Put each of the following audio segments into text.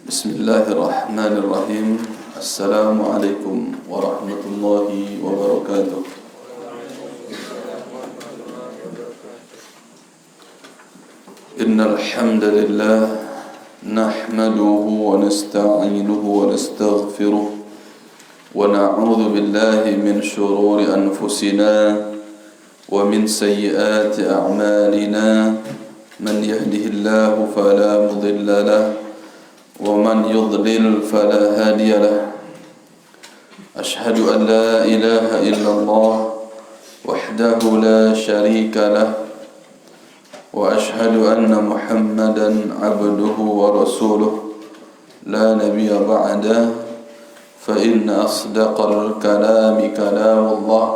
Bismillahirrahmanirrahim. Assalamualaikum warahmatullahi wabarakatuh. Innal hamdalillah nahmaduhu wa nasta'inuhu wa nastaghfiruh wa na'udzu billahi min shururi anfusina wa min sayyiati a'malina. Man yahdihillahu fala mudilla lahu ومن يضلل فلا هادي له. أشهد أن لا إله إلا الله وحده لا شريك له وأشهد أن محمدا عبده ورسوله لا نبي بعده. فإن أصدق الكلام كلام الله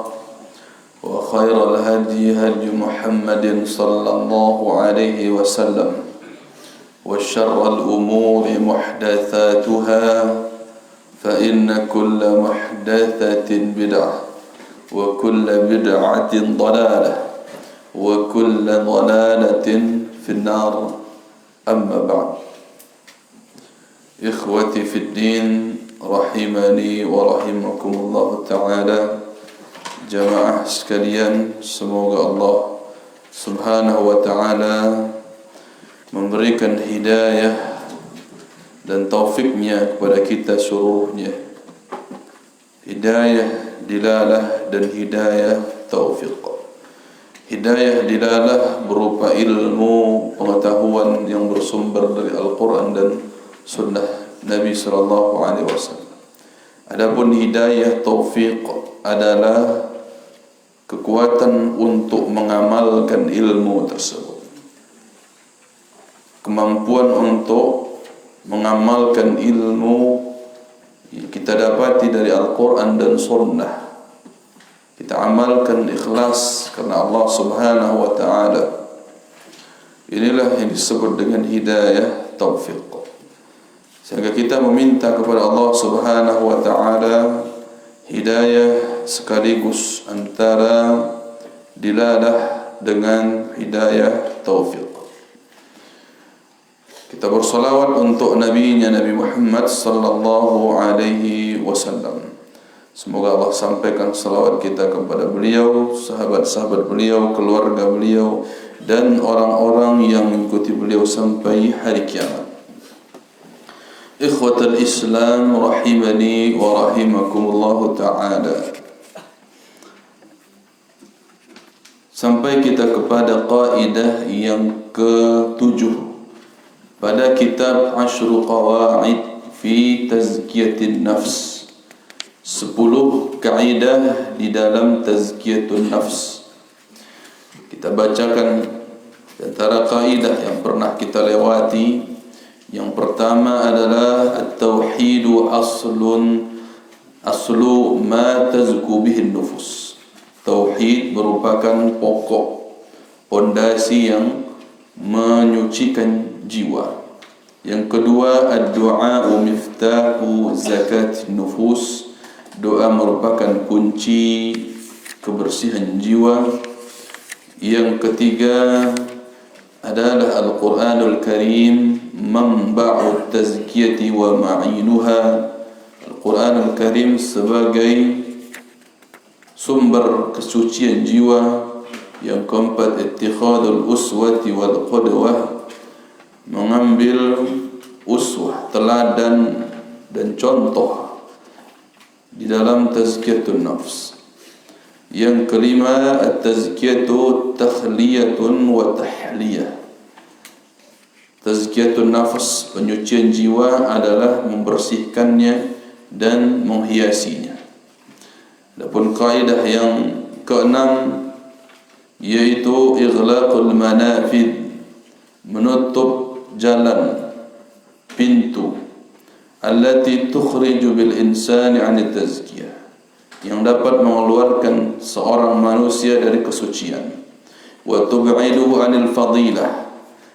وخير الهدي هدي محمد صلى الله عليه وسلم وشر الأمور محدثاتها فإن كل محدثة بدعة وكل بدعة ضلالة وكل ضلالة في النار. أما بعد، إخوتي في الدين rahimani wa rahimakumullah ta'ala. Jamaah sekalian, semoga Allah subhanahu wa ta'ala memberikan hidayah dan taufiknya kepada kita seluruhnya. Hidayah dilalah dan hidayah taufik. Hidayah dilalah berupa ilmu pengetahuan yang bersumber dari Al-Quran dan Sunnah Nabi SAW. Adapun hidayah taufik adalah kekuatan untuk mengamalkan ilmu tersebut, kemampuan untuk mengamalkan ilmu yang kita dapati dari Al-Quran dan Sunnah. Kita amalkan ikhlas karena Allah subhanahu wa ta'ala. Inilah yang disebut dengan hidayah taufiq. Sehingga kita meminta kepada Allah subhanahu wa ta'ala hidayah sekaligus antara dilalah dengan hidayah taufiq. Kita bersalawat untuk nabinya Nabi Muhammad sallallahu alaihi wasallam. Semoga Allah sampaikan salawat kita kepada beliau, sahabat-sahabat beliau, keluarga beliau, dan orang-orang yang mengikuti beliau sampai hari kiamat. Ikhwatal Islam rahimani wa rahimakumullah ta'ala. Sampai kita kepada kaidah yang ke-7 pada kitab Ashru Qawaid fi Tazkiyatin Nafs. 10 kaidah di dalam Tazkiyatun Nafs. Kita bacakan antara kaidah yang pernah kita lewati. Yang pertama adalah at-tauhidu aslu ma tazku bihin nufus. Tauhid merupakan pokok, pondasi yang menyucikan jiwa. Yang kedua, ad-du'a miftahu zakat nufus. Doa merupakan kunci kebersihan jiwa. Yang ketiga adalah Al-Quranul Karim manba'u tazkiyati wa ma'inuha. Al-Quranul Karim sebagai sumber kesucian jiwa. Yang keempat, ittikhadul uswati wal qudwah, mengambil uswah, teladan dan contoh di dalam tazkiyatun nafs. Yang kelima, at-tazkiyatu takhliyatun wa tahliyah. Tazkiyatun nafs, penyucian jiwa, adalah membersihkannya dan menghiasinya. Adapun kaidah yang keenam yaitu ighlaqul manafid, menutup jalan, pintu, allati tukhriju bil insani 'anil tazkiyah, yang dapat mengeluarkan seorang manusia dari kesucian, wa tub'iduhu 'anil fadilah,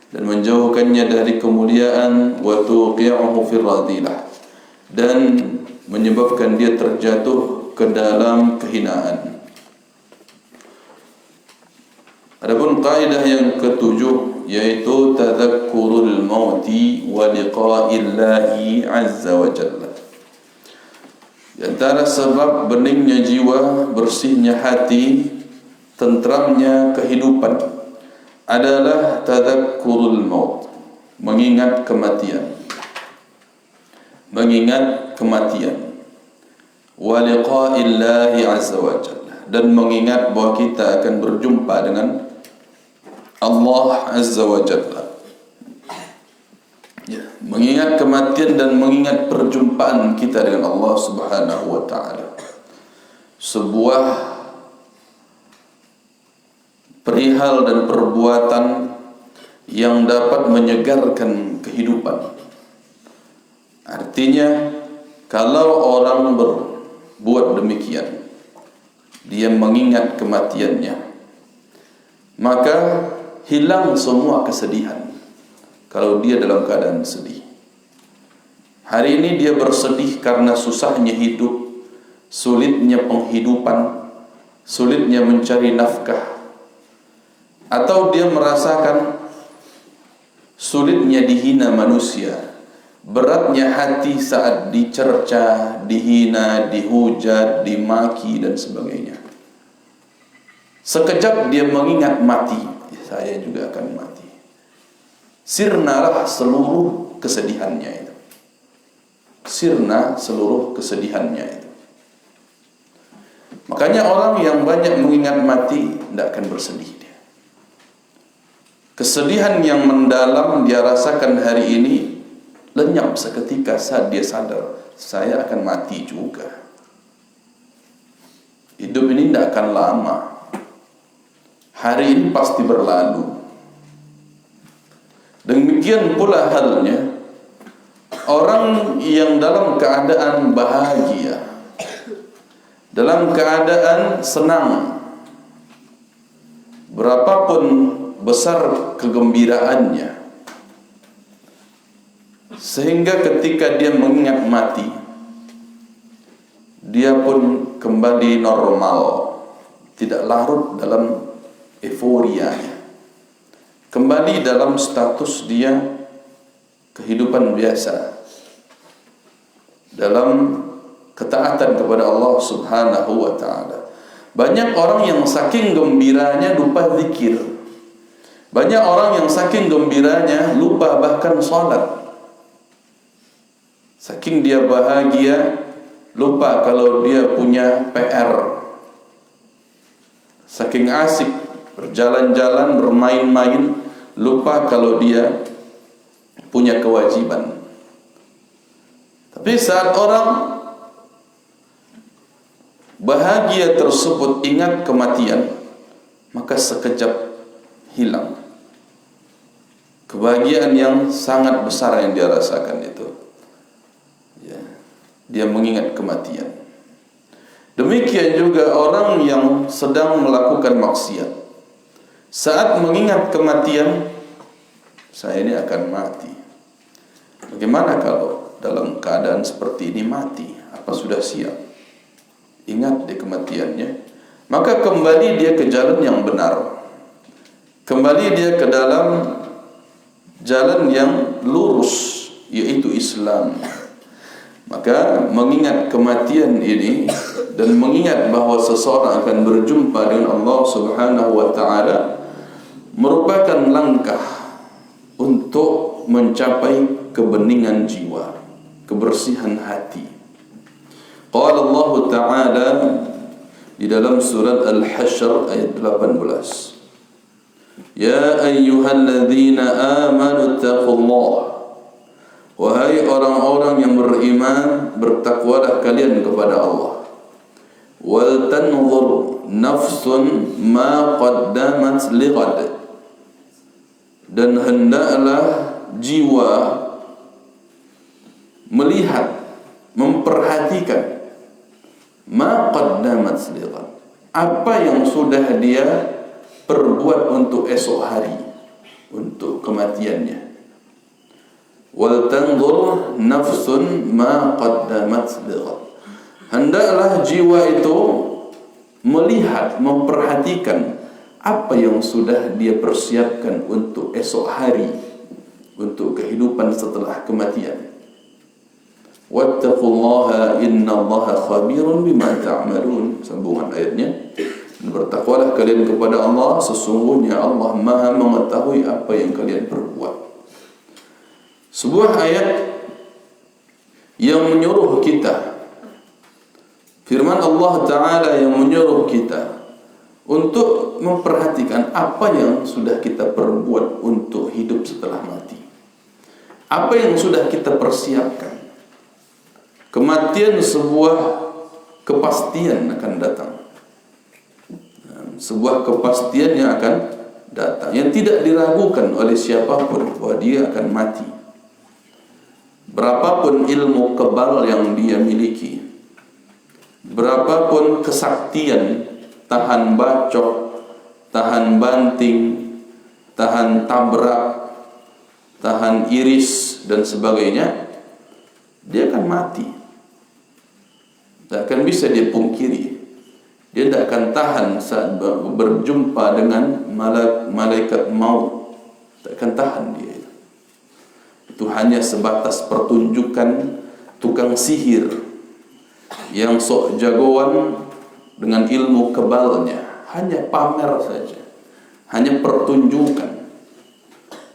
dan menjauhkannya dari kemuliaan, wa tuqi'uhu fil radilah, dan menyebabkan dia terjatuh ke dalam kehinaan. Adapun kaidah yang ketujuh yaitu tadhakkurul mauti wa liqa'illahi azza wa jalla. Di antara sebab beningnya jiwa, bersihnya hati, tentramnya kehidupan adalah tadhakkurul maut, mengingat kematian. Mengingat kematian. Wa liqa'illahi azza wa jalla, dan mengingat bahwa kita akan berjumpa dengan Allah azza wa jalla. Ya, mengingat kematian dan mengingat perjumpaan kita dengan Allah subhanahu wa ta'ala, sebuah perihal dan perbuatan yang dapat menyegarkan kehidupan. Artinya, kalau orang berbuat demikian, dia mengingat kematiannya, maka hilang semua kesedihan. Kalau dia dalam keadaan sedih, hari ini dia bersedih karena susahnya hidup, sulitnya penghidupan, sulitnya mencari nafkah, atau dia merasakan sulitnya dihina manusia, beratnya hati saat dicerca, dihina, dihujat, dimaki dan sebagainya. Sekejap dia mengingat mati, saya juga akan mati. Sirnalah seluruh kesedihannya itu. Sirna seluruh kesedihannya itu. Makanya orang yang banyak mengingat mati tidak akan bersedih dia. Kesedihan yang mendalam dia rasakan hari ini lenyap seketika saat dia sadar, saya akan mati juga. Hidup ini tidak akan lama. Hari ini pasti berlalu. Demikian pula halnya orang yang dalam keadaan bahagia, dalam keadaan senang, berapapun besar kegembiraannya, sehingga ketika dia mengingat mati, dia pun kembali normal, tidak larut dalam euforianya, kembali dalam status dia kehidupan biasa, dalam ketaatan kepada Allah subhanahu wa ta'ala. Banyak orang yang saking gembiranya lupa zikir. Banyak orang yang saking gembiranya lupa bahkan salat. Saking dia bahagia, lupa kalau dia punya PR. Saking asik berjalan-jalan, bermain-main, lupa kalau dia punya kewajiban. Tapi saat orang bahagia tersebut ingat kematian, maka sekejap hilang kebahagiaan yang sangat besar yang dia rasakan itu. Ya, dia mengingat kematian. Demikian juga orang yang sedang melakukan maksiat, saat mengingat kematian, saya ini akan mati. Bagaimana kalau dalam keadaan seperti ini mati? Apa sudah siap? Ingat di kematiannya, maka kembali dia ke jalan yang benar, kembali dia ke dalam jalan yang lurus, yaitu Islam. Maka mengingat kematian ini dan mengingat bahwa seseorang akan berjumpa dengan Allah subhanahu wa ta'ala merupakan langkah untuk mencapai kebeningan jiwa, kebersihan hati. Qala Allah Ta'ala di dalam surat Al-Hasyr ayat 18, Ya ayyuhalladzina amanu taqullah, wahai orang-orang yang beriman, bertakwalah kalian kepada Allah. Wal tanzur nafsun ma qaddamat lighad, dan hendaklah jiwa melihat, memperhatikan ma qaddamat lighad, apa yang sudah dia perbuat untuk esok hari, untuk kematiannya. Wal tanzur nafsun ma qaddamat lighad, hendaklah jiwa itu melihat, memperhatikan apa yang sudah dia persiapkan untuk esok hari, untuk kehidupan setelah kematian. Wattaqullaha innallaha khabirun bima ta'malun. Sambungan ayatnya. Dan bertakwalah kalian kepada Allah, sesungguhnya Allah Maha mengetahui apa yang kalian perbuat. Sebuah ayat yang menyuruh kita, firman Allah Ta'ala yang menyuruh kita untuk memperhatikan apa yang sudah kita perbuat untuk hidup setelah mati. Apa yang sudah kita persiapkan. Kematian sebuah kepastian akan datang. Sebuah kepastian yang akan datang, yang tidak diragukan oleh siapapun bahwa dia akan mati. Berapapun ilmu kebal yang dia miliki, berapapun kesaktian, tahan bacok, tahan banting, tahan tabrak, tahan iris dan sebagainya, dia akan mati. Tak akan bisa dia pungkiri. Dia tidak akan tahan saat berjumpa dengan malaikat maut. Tak akan tahan dia. Itu hanya sebatas pertunjukan tukang sihir yang sok jagoan dengan ilmu kebalnya. Hanya pamer saja, hanya pertunjukan.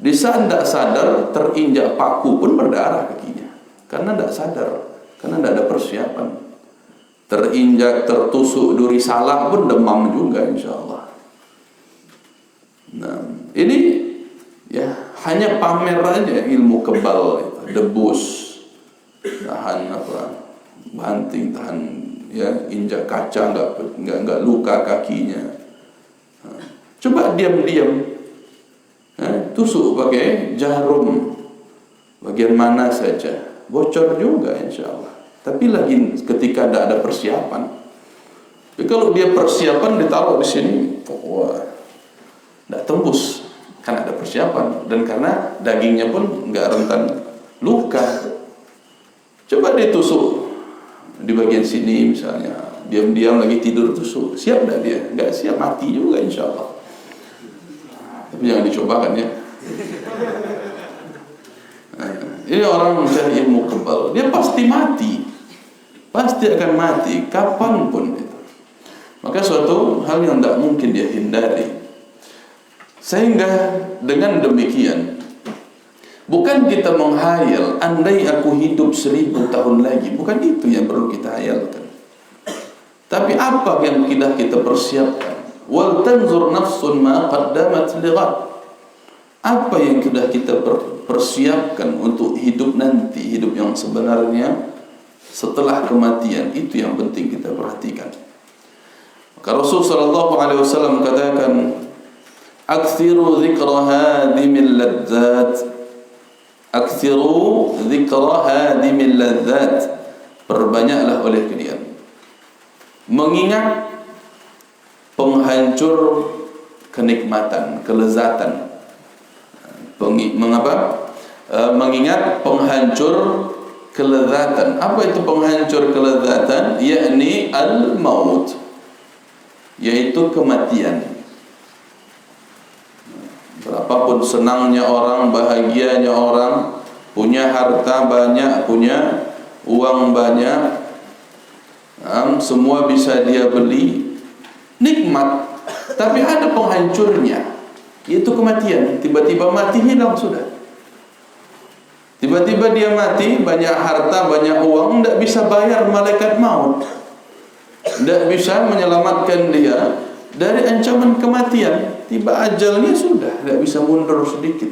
Di saat tidak sadar, terinjak paku pun berdarah kakinya, karena tidak sadar, karena tidak ada persiapan. Terinjak, tertusuk duri salah pun demam juga insyaAllah. Nah, ini ya hanya pamer aja ilmu kebal itu. Debus, tahan apa, banting, tahan ya, injak kaca enggak luka kakinya. Coba diam-diam tusuk pakai jarum bagian mana saja, bocor juga insyaallah. Tapi lagi ketika tidak ada persiapan. Tapi kalau dia persiapan ditaruh di sini, wah, tidak tembus karena ada persiapan dan karena dagingnya pun enggak rentan luka. Coba ditusuk di bagian sini misalnya, diam-diam lagi tidur tusuk, siap tidak dia? Enggak siap, mati juga insyaallah. Tapi jangan dicobakan ya. Nah, ini orang mencari ilmu kebal, dia pasti mati, pasti akan mati kapanpun itu. Maka suatu hal yang tidak mungkin dia hindari. Sehingga dengan demikian, bukan kita menghayal andai aku hidup 1000 tahun lagi, bukan itu yang perlu kita hayalkan. Tapi apa yang kita persiapkan? Wal tanzur nafsun ma qaddamat lighad. Apa yang sudah kita persiapkan untuk hidup nanti, hidup yang sebenarnya setelah kematian, itu yang penting kita perhatikan. Maka Rasul sallallahu alaihi wasallam katakan, "Aktsiru dzikra hadimil ladzat." Aktsiru dzikra hadimil ladzat. Perbanyaklah oleh kalian mengingat penghancur kenikmatan, kelezatan. Mengingat penghancur kelezatan. Apa itu penghancur kelezatan? Yakni al-maut, yaitu kematian. Berapapun senangnya orang, bahagianya orang, punya harta banyak, punya uang banyak, semua bisa dia beli, nikmat, tapi ada penghancurnya, yaitu kematian. Tiba-tiba mati, hilang sudah. Tiba-tiba dia mati, banyak harta, banyak uang, tidak bisa bayar malaikat maut, tidak bisa menyelamatkan dia dari ancaman kematian. Tiba ajalnya sudah, tidak bisa mundur sedikit.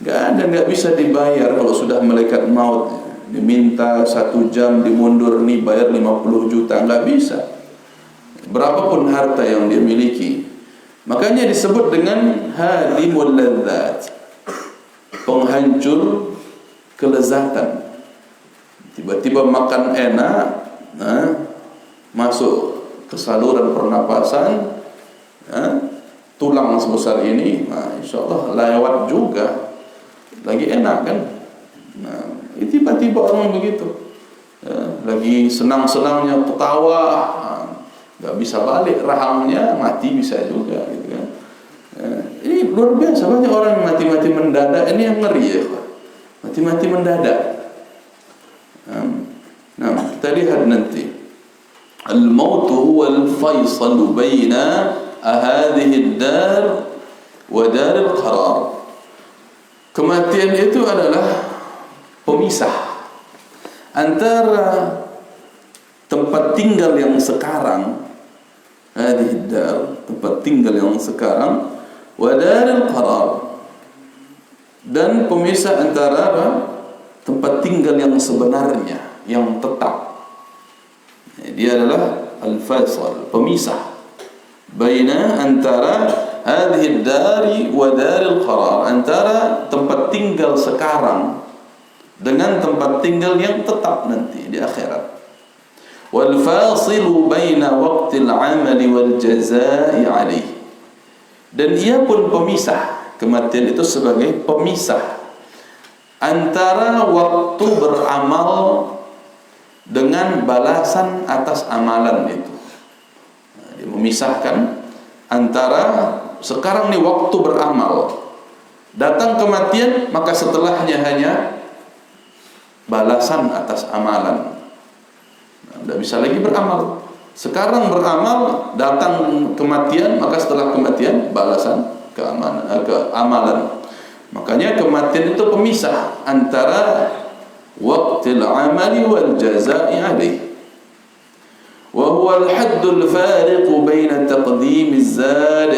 Tidak bisa dibayar. Kalau sudah malaikat maut diminta 1 jam dimundur, nih bayar 50 juta, nggak bisa. Berapapun harta yang dia miliki. Makanya disebut dengan hadimul ladzat, penghancur kelezatan. Tiba-tiba makan enak, masuk ke saluran pernapasan, tulang sebesar ini, insyaallah lewat juga, lagi enak kan. Tiba-tiba orang begitu, lagi senang-senangnya ketawa, nggak bisa balik rahangnya, mati bisa juga gitu kan. luar biasa, banyak orang yang mati-mati mendadak. Ini yang ngeri ya, mati-mati mendadak. Nah, kita lihat nanti. Al-maut huwa al-faisal baina hadhihi ad-dar wa dar al-qarar. Kematian itu adalah pemisah antara tempat tinggal yang sekarang, hadhihi ad-dar, tempat tinggal yang sekarang, wa dar al-qarar, dan pemisah antara apa? Tempat tinggal yang sebenarnya, yang tetap. Dia adalah al-faisal, pemisah baina antara hadhihi ad-dari wa daril qarar, antara tempat tinggal sekarang dengan tempat tinggal yang tetap nanti di akhirat. Wal fasilu baina waqtil amali wal jazaa'i alaihi, dan ia pun pemisah. Kematian itu sebagai pemisah antara waktu beramal dengan balasan atas amalan itu. Dia memisahkan antara sekarang nih waktu beramal, datang kematian, maka setelahnya hanya balasan atas amalan. Tidak bisa lagi beramal. Sekarang beramal, datang kematian, maka setelah kematian balasan keamalan. Makanya kematian itu pemisah antara waqtil amali wal jazaa'i alaihi. Wa huwa al-haddul fariq baina taqdim az-zad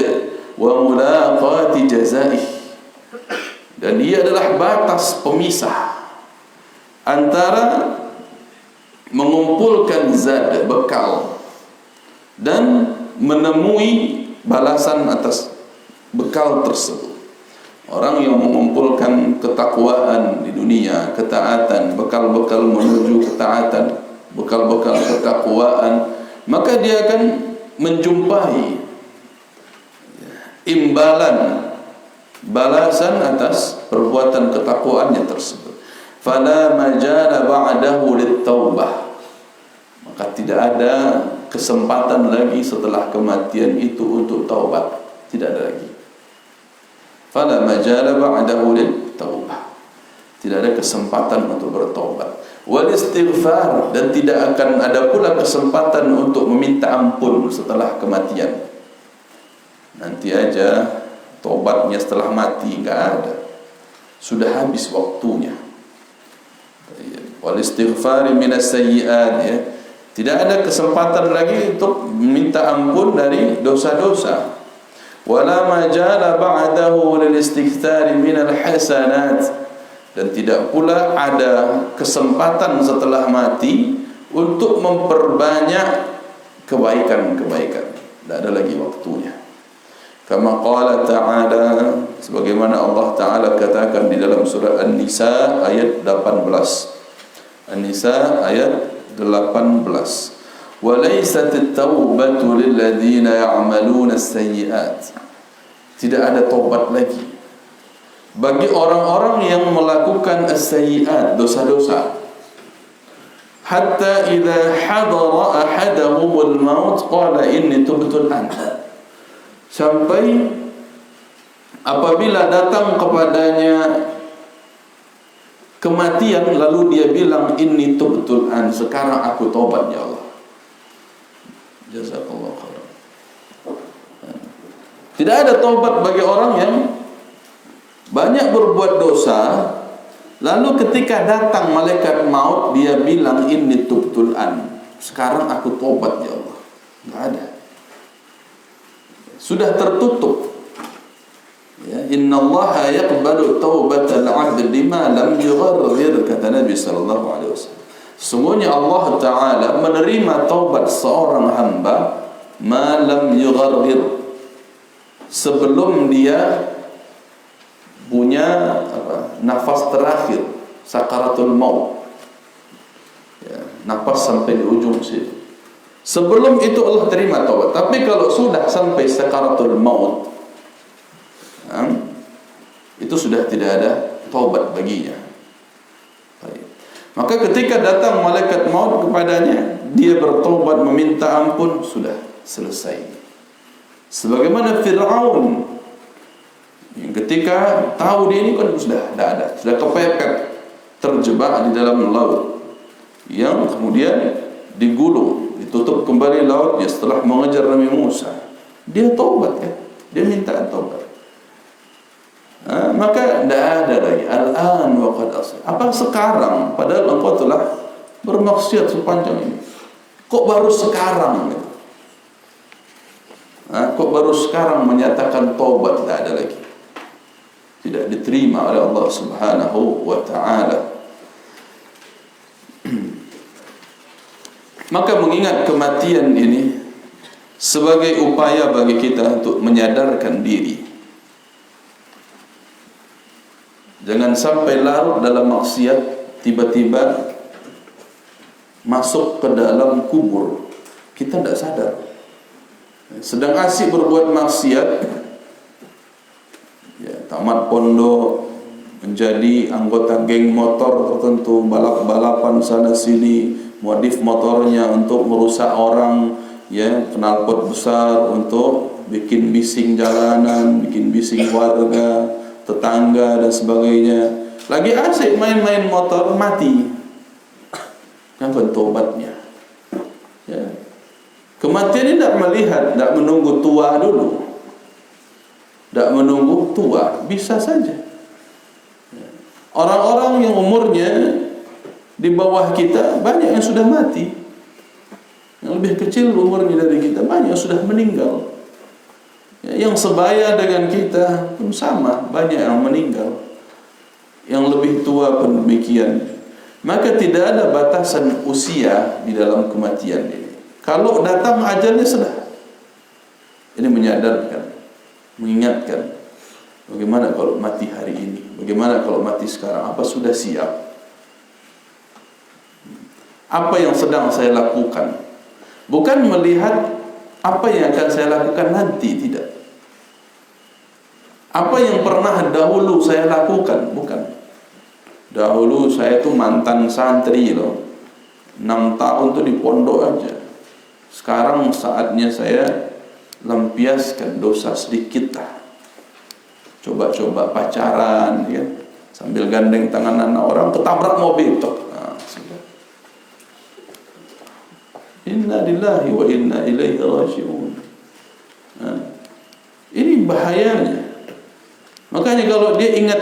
wa mulaqati jazaa'ihi. Dan dia adalah batas pemisah antara mengumpulkan zad, bekal, dan menemui balasan atas bekal tersebut. Orang yang mengumpulkan ketakwaan di dunia, ketaatan, bekal-bekal menuju ketaatan, bekal-bekal ketakwaan, maka dia akan menjumpai imbalan, balasan atas perbuatan ketakwaannya tersebut. Fala majala ba'dahu lit-taubah, maka tidak ada kesempatan lagi setelah kematian itu untuk taubat, tidak ada lagi. Fala majala ba'dahu lit-taubah, tidak ada kesempatan untuk bertaubat. Wal istighfar, dan tidak akan ada pula kesempatan untuk meminta ampun setelah kematian. Nanti aja taubatnya setelah mati, enggak ada, sudah habis waktunya. Wal istighfar minas sayyi'at, ya, tidak ada kesempatan lagi untuk meminta ampun dari dosa-dosa. Wala majala ba'dahu lil istikthar minal hasanat, dan tidak pula ada kesempatan setelah mati untuk memperbanyak kebaikan-kebaikan. Tidak ada lagi waktunya. Kama qala ta'ala, sebagaimana Allah Ta'ala katakan di dalam surah An-Nisa ayat 18. An-Nisa ayat 18. Wa laysat at-taubatu lil ladzina ya'maluna as-sayyi'at. Tidak ada taubat lagi bagi orang-orang yang melakukan as-sayyi'at, dosa-dosa. Hatta idza hadara ahadahumul maut qala inni tubtu al-an. Sampai apabila datang kepadanya kematian, lalu dia bilang inni tubtu al-an, sekarang aku taubat ya Allah. Jazakallahu khairan. Tidak ada taubat bagi orang yang banyak berbuat dosa, lalu ketika datang malaikat maut dia bilang inni tubtul an, sekarang aku tobat ya Allah. Enggak ada. Sudah tertutup. Ya, innallaha yaqbalu taubatal 'abdi ma lam yughargir, kata Nabi sallallahu alaihi wasallam. Sesungguhnya Allah Ta'ala menerima taubat seorang hamba ma lam yughargir, sebelum dia punya nafas terakhir, sakaratul maut, ya, nafas sampai di ujung situ. Sebelum itu Allah terima taubat. Tapi kalau sudah sampai sakaratul maut, itu sudah tidak ada taubat baginya. Maka ketika datang malaikat maut kepadanya, dia bertobat meminta ampun, sudah selesai. Sebagaimana Fir'aun Ketika tahu dia ini kan sudah tidak ada, sudah kepepet, terjebak di dalam laut, yang kemudian digulung, ditutup kembali lautnya setelah mengejar Nabi Musa. Dia taubat kan, dia minta taubat. Maka tidak ada lagi al-an wa qad asal. Apa sekarang? Padahal engkau telah bermaksiat sepanjang ini. Kok baru sekarang? Kok baru sekarang menyatakan taubat? Tidak ada lagi. Tidak diterima oleh Allah Subhanahu wa ta'ala. Maka mengingat kematian ini sebagai upaya bagi kita untuk menyadarkan diri. Jangan sampai larut dalam maksiat, tiba-tiba masuk ke dalam kubur, kita tidak sadar. Sedang asik berbuat maksiat, ya, tamat pondok, menjadi anggota geng motor tertentu, balap-balapan sana sini, modif motornya untuk merusak orang, ya, knalpot besar untuk bikin bising jalanan, bikin bising warga, tetangga dan sebagainya. Lagi asik main-main motor, mati. Apa tobatnya? Ya. Kematian ini tidak melihat, tidak menunggu tua dulu, tidak menunggu tua, bisa saja. Orang-orang yang umurnya di bawah kita banyak yang sudah mati, yang lebih kecil umurnya dari kita banyak yang sudah meninggal. Yang sebaya dengan kita pun sama, banyak yang meninggal. Yang lebih tua pun demikian. Maka tidak ada batasan usia di dalam kematian ini. Kalau datang ajalnya sudah. Ini menyadarkan, mengingatkan. Bagaimana kalau mati hari ini? Bagaimana kalau mati sekarang? Apa sudah siap? Apa yang sedang saya lakukan? Bukan melihat apa yang akan saya lakukan nanti, tidak. Apa yang pernah dahulu saya lakukan, bukan. Dahulu saya tuh mantan santri loh, 6 tahun tuh di pondok aja. Sekarang saatnya saya lampiaskan dosa sedikit lah. Coba-coba pacaran, ya, sambil gandeng tangan anak orang, ketabrak mobil tuh. Sudah. Inna lillahi wa inna ilaihi raji'un. Ini bahayanya. Makanya kalau dia ingat,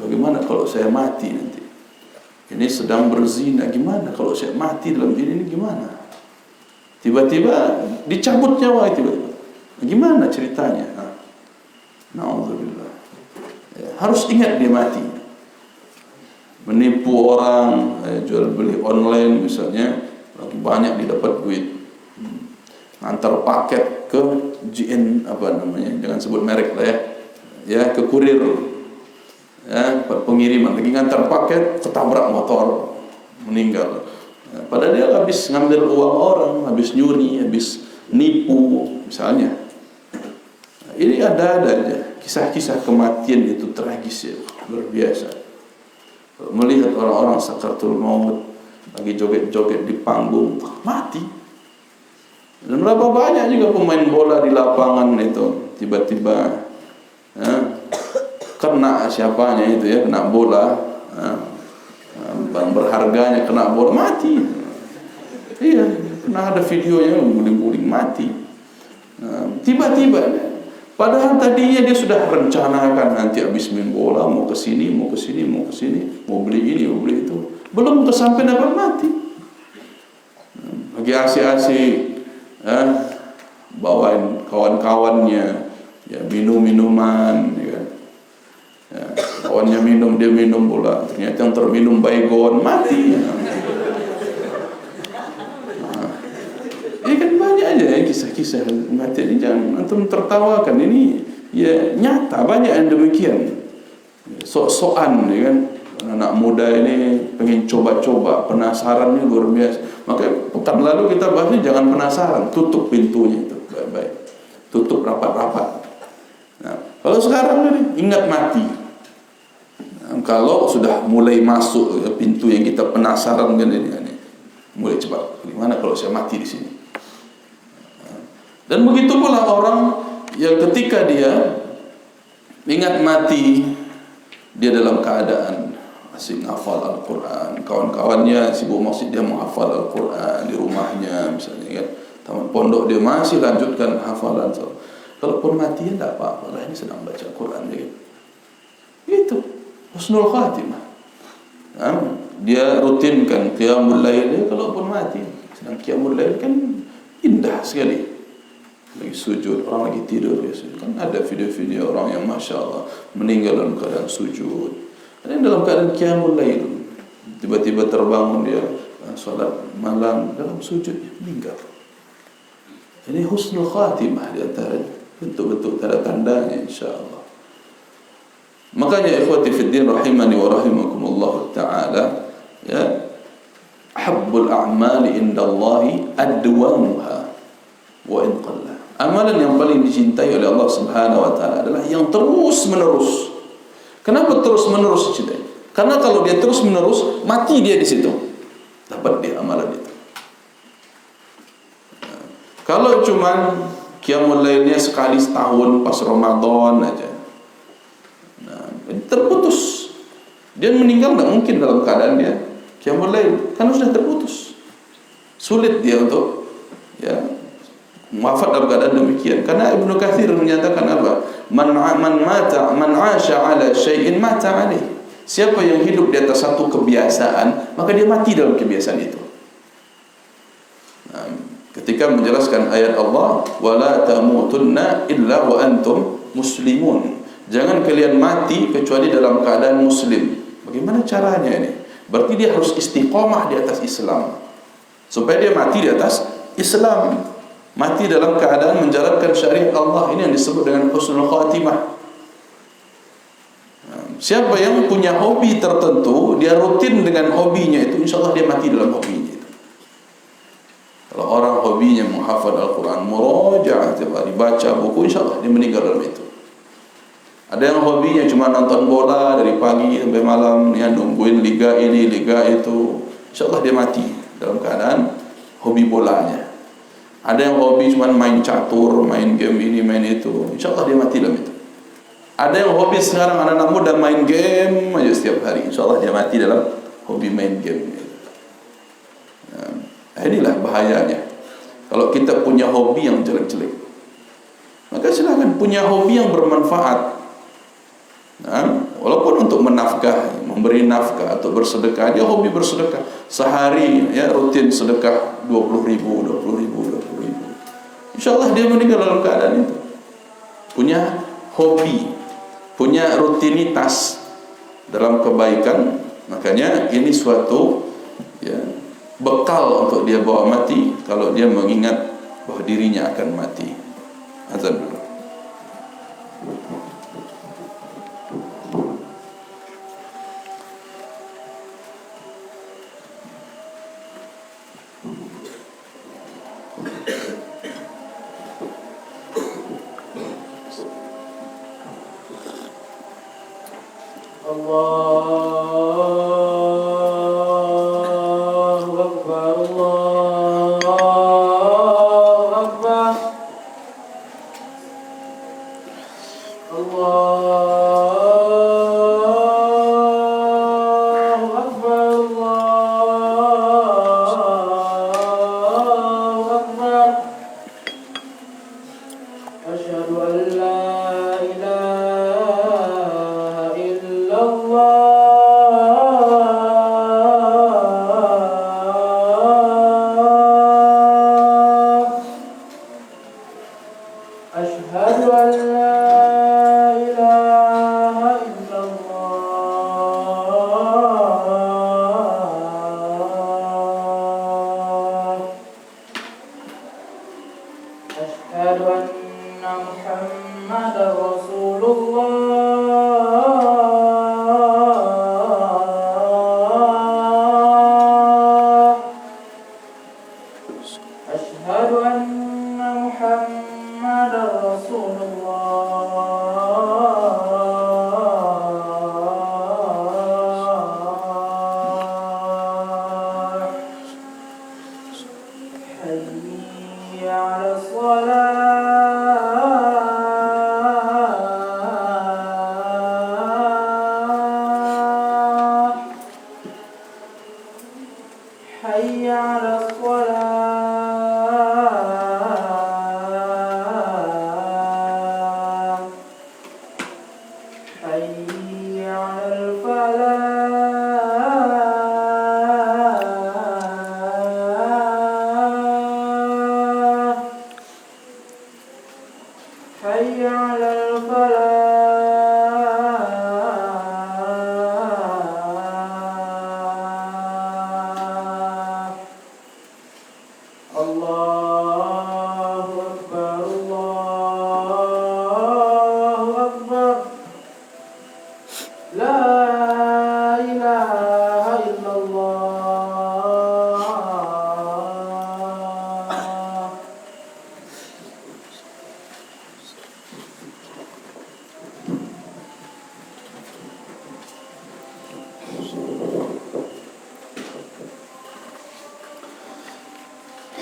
bagaimana kalau saya mati nanti? Ini sedang berzina, gimana kalau saya mati dalam ini gimana? Tiba-tiba dicabut nyawa tiba-tiba. Gimana ceritanya? Na'udzubillah. Ya, harus ingat dia mati. Menipu orang, jual beli online misalnya, lagi banyak didapat duit. Antar paket ke GN apa namanya? Jangan sebut merek lah ya. Ya, ke kurir, ya, pengiriman lagi ngantar paket, ketabrak motor, meninggal. Ya, padahal dia habis ngambil uang orang, habis nyuri, habis nipu misalnya. Nah, ini ada aja kisah-kisah kematian itu tragis ya, luar biasa. Melihat orang-orang sakaratul maut lagi joget-joget di panggung, mati. Dan berapa banyak juga pemain bola di lapangan itu tiba-tiba kena siapanya itu ya, kena bola, bang berharganya kena bola, mati. Iya, pernah ada videonya guling-guling mati. Tiba-tiba, padahal tadinya dia sudah rencanakan nanti habis main bola mau ke sini, mau ke sini, mau ke sini, mau beli ini, mau beli itu, belum kesampaian dapat mati. Lagi asik-asik, bawain kawan-kawannya, ya minum-minuman, ya. Ya, kawannya minum, dia minum pula. Ternyata yang terminum baygon, mati. Nah, ini kan banyak aja ya kisah-kisah mati ini. Jangan antum tertawakan, ini ya nyata, banyak yang demikian. Sok-sokan, ya kan. Anak muda ini pengen coba-coba, penasaran ini luar biasa. Maka pekan lalu kita bahasnya jangan penasaran, tutup pintunya itu baik-baik, tutup rapat-rapat. Nah, kalau sekarang ini ingat mati. Nah, kalau sudah mulai masuk ya, pintu yang kita penasaran kan ini, mulai cepat. Gimana kalau saya mati di sini? Nah, dan begitu pula orang yang ketika dia ingat mati, dia dalam keadaan masih menghafal Al-Quran, kawan-kawannya sibuk masjid, dia menghafal Al-Quran di rumahnya misalnya kan, taman pondok dia masih lanjutkan hafalan. Kalaupun mati, ya tidak apa-apa lah, ini sedang baca Quran ya. Itu husnul khatimah. Dia rutinkan qiyamul lail, kalaupun mati sedang qiyamul lail kan indah sekali. Lagi sujud, orang lagi tidur ya sujud. Kan ada video-video orang yang masya Allah meninggal dalam keadaan sujud, ada yang dalam keadaan qiyamul lail, tiba-tiba terbangun dia salat malam dalam sujud, meninggal. Ini husnul khatimah di antaranya, bentuk-bentuk tanda-tandanya insya-Allah. Makanya ikhwati fiddin rahimani wa rahimakumullah ta'ala, ya, habbul a'mali indallahi adwamuha wa in qalla. Amalan yang paling dicintai oleh Allah Subhanahu wa taala adalah yang terus menerus. Kenapa terus menerus dicintai? Karena kalau dia terus menerus, mati dia di situ, dapat dia amalan itu. Kalau cuman qiyamul lailnya sekali setahun pas Ramadan aja, terputus. Dia meninggal tidak mungkin dalam keadaan dia qiyamul lail, karena sudah terputus. Sulit dia untuk wafat dalam keadaan demikian. Karena Ibnu Katsir menyatakan apa? Man 'asha 'ala syai'in mata 'alaih. Siapa yang hidup di atas satu kebiasaan, maka dia mati dalam kebiasaan itu. Ketika menjelaskan ayat Allah, wala tamutunna illa wa antum muslimun. Jangan kalian mati kecuali dalam keadaan muslim. Bagaimana caranya ini? Berarti dia harus istiqomah di atas Islam, supaya dia mati di atas Islam, mati dalam keadaan menjalankan syariat Allah. Ini yang disebut dengan husnul khatimah. Siapa yang punya hobi tertentu, dia rutin dengan hobinya itu, insyaAllah dia mati dalam hobinya itu. Kalau orang hobinya menghafal Al-Quran, murajaah tiap hari, baca buku, insyaAllah dia meninggal dalam itu. Ada yang hobinya cuma nonton bola dari pagi sampai malam, ya, nungguin liga ini, liga itu, insyaAllah dia mati dalam keadaan hobi bolanya. Ada yang hobi cuma main catur, main game ini, main itu, insyaAllah dia mati dalam itu. Ada yang hobi sekarang anak-anak muda main game aja setiap hari, insyaAllah dia mati dalam hobi main game. Inilah bahayanya. Kalau kita punya hobi yang jelek-jelek, maka silakan punya hobi yang bermanfaat. Walaupun untuk menafkah, memberi nafkah atau bersedekah, dia hobi bersedekah. Sehari ya rutin sedekah 20.000, 20.000, 20.000. InsyaAllah dia meninggal dalam keadaan itu. Punya hobi, punya rutinitas dalam kebaikan. Makanya ini suatu bekal untuk dia bawa mati kalau dia mengingat bahwa dirinya akan mati. Azan dulu. حي على الصلاة حي على الفلاح حي على الفلاح الله أكبر الله أكبر لا إله إلا الله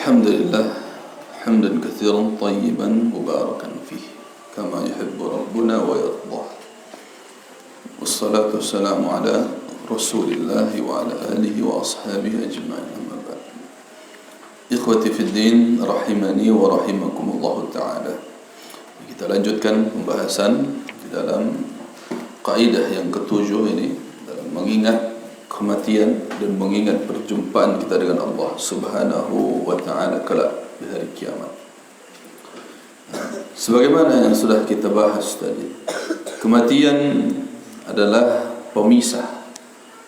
الحمد لله حمدا كثيرا طيبا مباركا فيه كما يحب ربنا ويرضى والصلاة والسلام على رسول الله وعلى آله وأصحابه أجمعين أما بعد إخوتي في الدين rahimani wa rahimakumullah ta'ala. Kita lanjutkan pembahasan di dalam kaidah yang ketujuh ini, dalam mengingat kematian dan mengingat perjumpaan kita dengan Allah Subhanahu wa ta'ala kelak di hari kiamat. Sebagaimana yang sudah kita bahas tadi, kematian adalah pemisah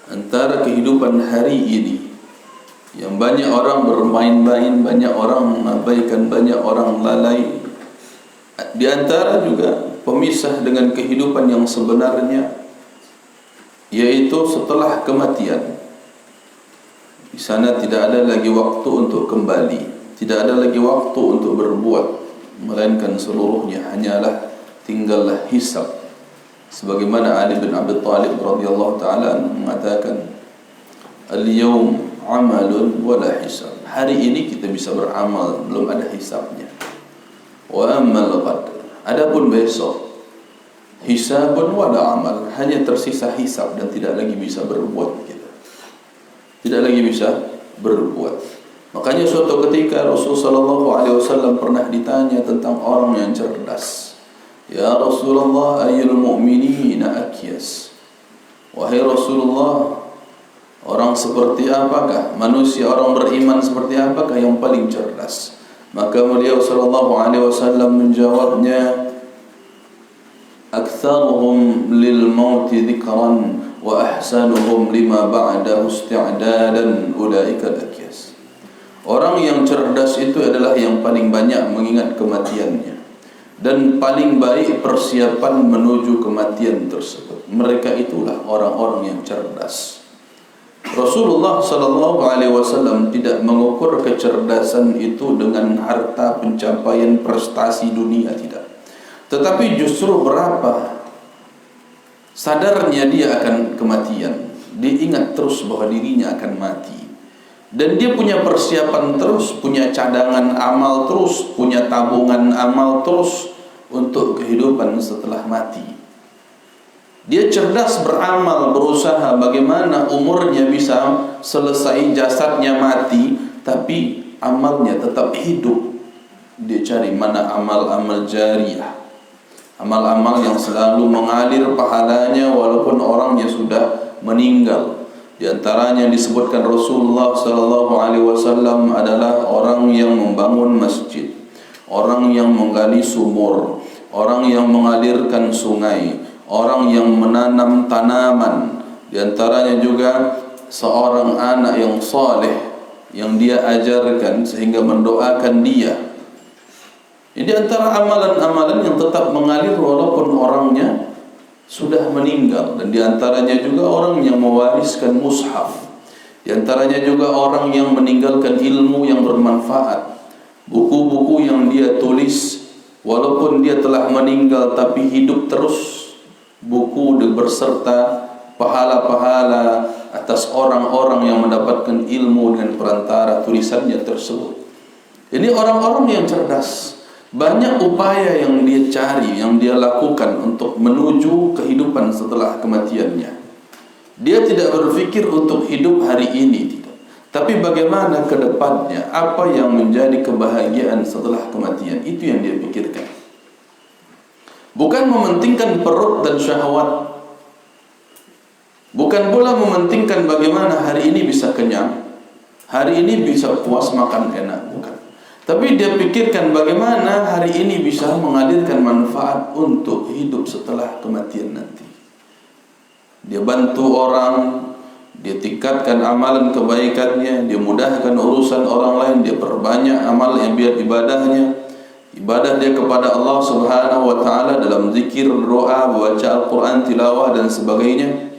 antara kehidupan hari ini yang banyak orang bermain-main, banyak orang mengabaikan, banyak orang lalai. Di antara juga pemisah dengan kehidupan yang sebenarnya, yaitu setelah kematian. Di sana tidak ada lagi waktu untuk kembali, tidak ada lagi waktu untuk berbuat, melainkan seluruhnya hanyalah tinggallah hisab. Sebagaimana Ali bin Abi Thalib radhiyallahu taala mengatakan, "Al-yawm 'amalun wa la hisab." Hari ini kita bisa beramal, belum ada hisabnya. Wa ammal ghad, adapun besok, hisabun wala amal, hanya tersisa hisab dan tidak lagi bisa berbuat kita. Tidak lagi bisa berbuat. Makanya suatu ketika Rasulullah SAW pernah ditanya tentang orang yang cerdas. Ya Rasulullah, ayyul mu'minina akyas. Wahai Rasulullah, orang seperti apakah, manusia orang beriman seperti apakah yang paling cerdas? Maka beliau SAW menjawabnya, aktsaruhum lil maut dzikran wa ahsanuhum lima ba'dahu isti'dadan ulaika al-akyas. Orang yang cerdas itu adalah yang paling banyak mengingat kematiannya dan paling baik persiapan menuju kematian tersebut. Mereka itulah orang-orang yang cerdas. Rasulullah SAW tidak mengukur kecerdasan itu dengan harta, pencapaian, prestasi dunia, tidak. Tetapi justru berapa sadarnya dia akan kematian. Dia ingat terus bahwa dirinya akan mati. Dan dia punya persiapan terus, punya cadangan amal terus, punya tabungan amal terus untuk kehidupan setelah mati. Dia cerdas beramal, berusaha bagaimana umurnya bisa selesai, jasadnya mati, tapi amalnya tetap hidup. Dia cari mana amal-amal jariyah, amal-amal yang selalu mengalir pahalanya walaupun orangnya sudah meninggal. Di antaranya disebutkan Rasulullah SAW adalah orang yang membangun masjid, orang yang menggali sumur, orang yang mengalirkan sungai, orang yang menanam tanaman. Di antaranya juga seorang anak yang saleh yang dia ajarkan sehingga mendoakan dia. Di antara amalan-amalan yang tetap mengalir walaupun orangnya sudah meninggal. Dan di antaranya juga orang yang mewariskan mushaf. Di antaranya juga orang yang meninggalkan ilmu yang bermanfaat, buku-buku yang dia tulis walaupun dia telah meninggal tapi hidup terus. Buku berserta pahala-pahala atas orang-orang yang mendapatkan ilmu dengan perantara tulisannya tersebut. Ini orang-orang yang cerdas. Banyak upaya yang dia cari, yang dia lakukan untuk menuju kehidupan setelah kematiannya. Dia tidak berpikir untuk hidup hari ini, tidak. Tapi bagaimana ke depannya, apa yang menjadi kebahagiaan setelah kematian, itu yang dia pikirkan. Bukan mementingkan perut dan syahwat, bukan pula mementingkan bagaimana hari ini bisa kenyang, hari ini bisa puas makan enak, bukan. Tapi dia pikirkan bagaimana hari ini bisa mengalirkan manfaat untuk hidup setelah kematian nanti. Dia bantu orang, dia tingkatkan amalan kebaikannya, dia mudahkan urusan orang lain, dia perbanyak amal yang biar ibadahnya, ibadah dia kepada Allah Subhanahu wa taala dalam zikir, doa, baca Al-Qur'an, tilawah dan sebagainya.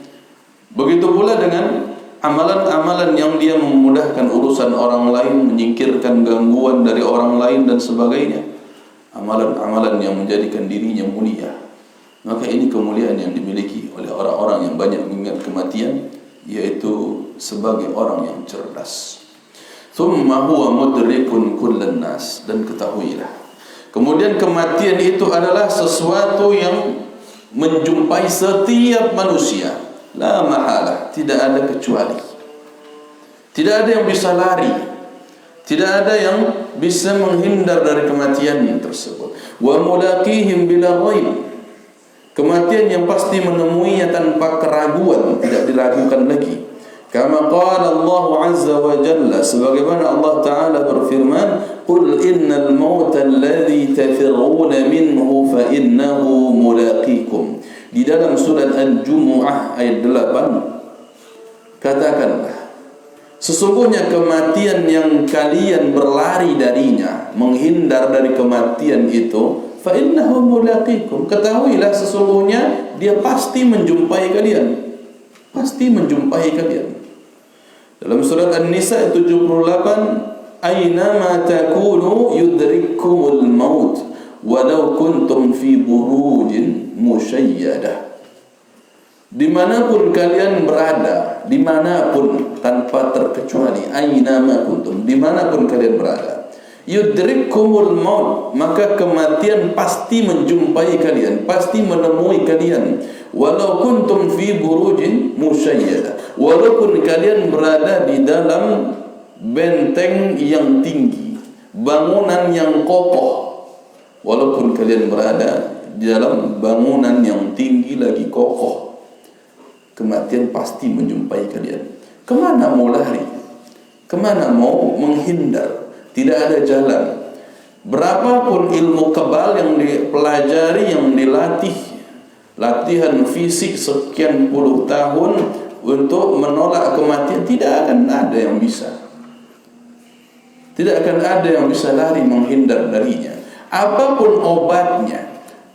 Begitu pula dengan amalan-amalan yang dia memudahkan urusan orang lain, menyingkirkan gangguan dari orang lain dan sebagainya. Amalan-amalan yang menjadikan dirinya mulia. Maka ini kemuliaan yang dimiliki oleh orang-orang yang banyak mengingat kematian, yaitu sebagai orang yang cerdas. Thumma huwa mudrikun kullan nas, dan ketahuilah, kemudian kematian itu adalah sesuatu yang menjumpai setiap manusia, la mahalah, tidak ada kecuali. Tidak ada yang bisa lari, tidak ada yang bisa menghindar dari kematian tersebut. Wa mulaqihim bila ghaib, kematian yang pasti menemuinya tanpa keraguan, tidak diragukan lagi. Kama qala Allah Azza wa Jalla, sebagaimana Allah Ta'ala berfirman, Qul innal mauta alladhi tafirruna minhu fa innahu mulaqikum. Di dalam surat Al-Jumu'ah ayat 8, katakanlah, sesungguhnya kematian yang kalian berlari darinya, menghindar dari kematian itu, fa innahu mulaqikum, ketahuilah sesungguhnya dia pasti menjumpai kalian, pasti menjumpai kalian. Dalam surat An-Nisa 78, aynama takunu yudrikkumul maut walau kuntum fi burujin musyayyadah. Dimanapun kalian berada, dimanapun tanpa terkecuali, aynama kuntum, dimanapun kalian berada, yudrikkumul maut, maka kematian pasti menjumpai kalian, pasti menemui kalian. Walau kuntum fi burujin musyayyadah, walaupun kalian berada di dalam benteng yang tinggi, bangunan yang kokoh, walaupun kalian berada di dalam bangunan yang tinggi lagi kokoh, kematian pasti menjumpai kalian. Kemana mau lari? Kemana mau menghindar? Tidak ada jalan. Berapapun ilmu kebal yang dipelajari, yang dilatih, latihan fisik sekian puluh tahun untuk menolak kematian, tidak akan ada yang bisa. Tidak akan ada yang bisa lari menghindar darinya. Apapun obatnya,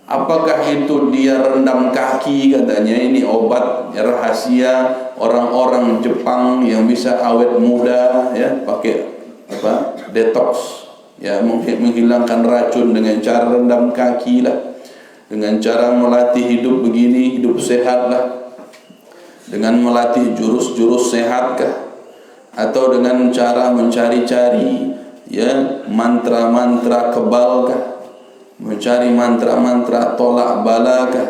apakah itu dia rendam kaki, katanya ini obat rahasia orang-orang Jepang yang bisa awet muda, ya, pakai apa, detox, ya, menghilangkan racun dengan cara rendam kaki lah, dengan cara melatih hidup begini, hidup sehat lah, dengan melatih jurus-jurus sehat kah, atau dengan cara mencari-cari, ya, mantra-mantra kebal kah, mencari mantra-mantra tolak bala kah,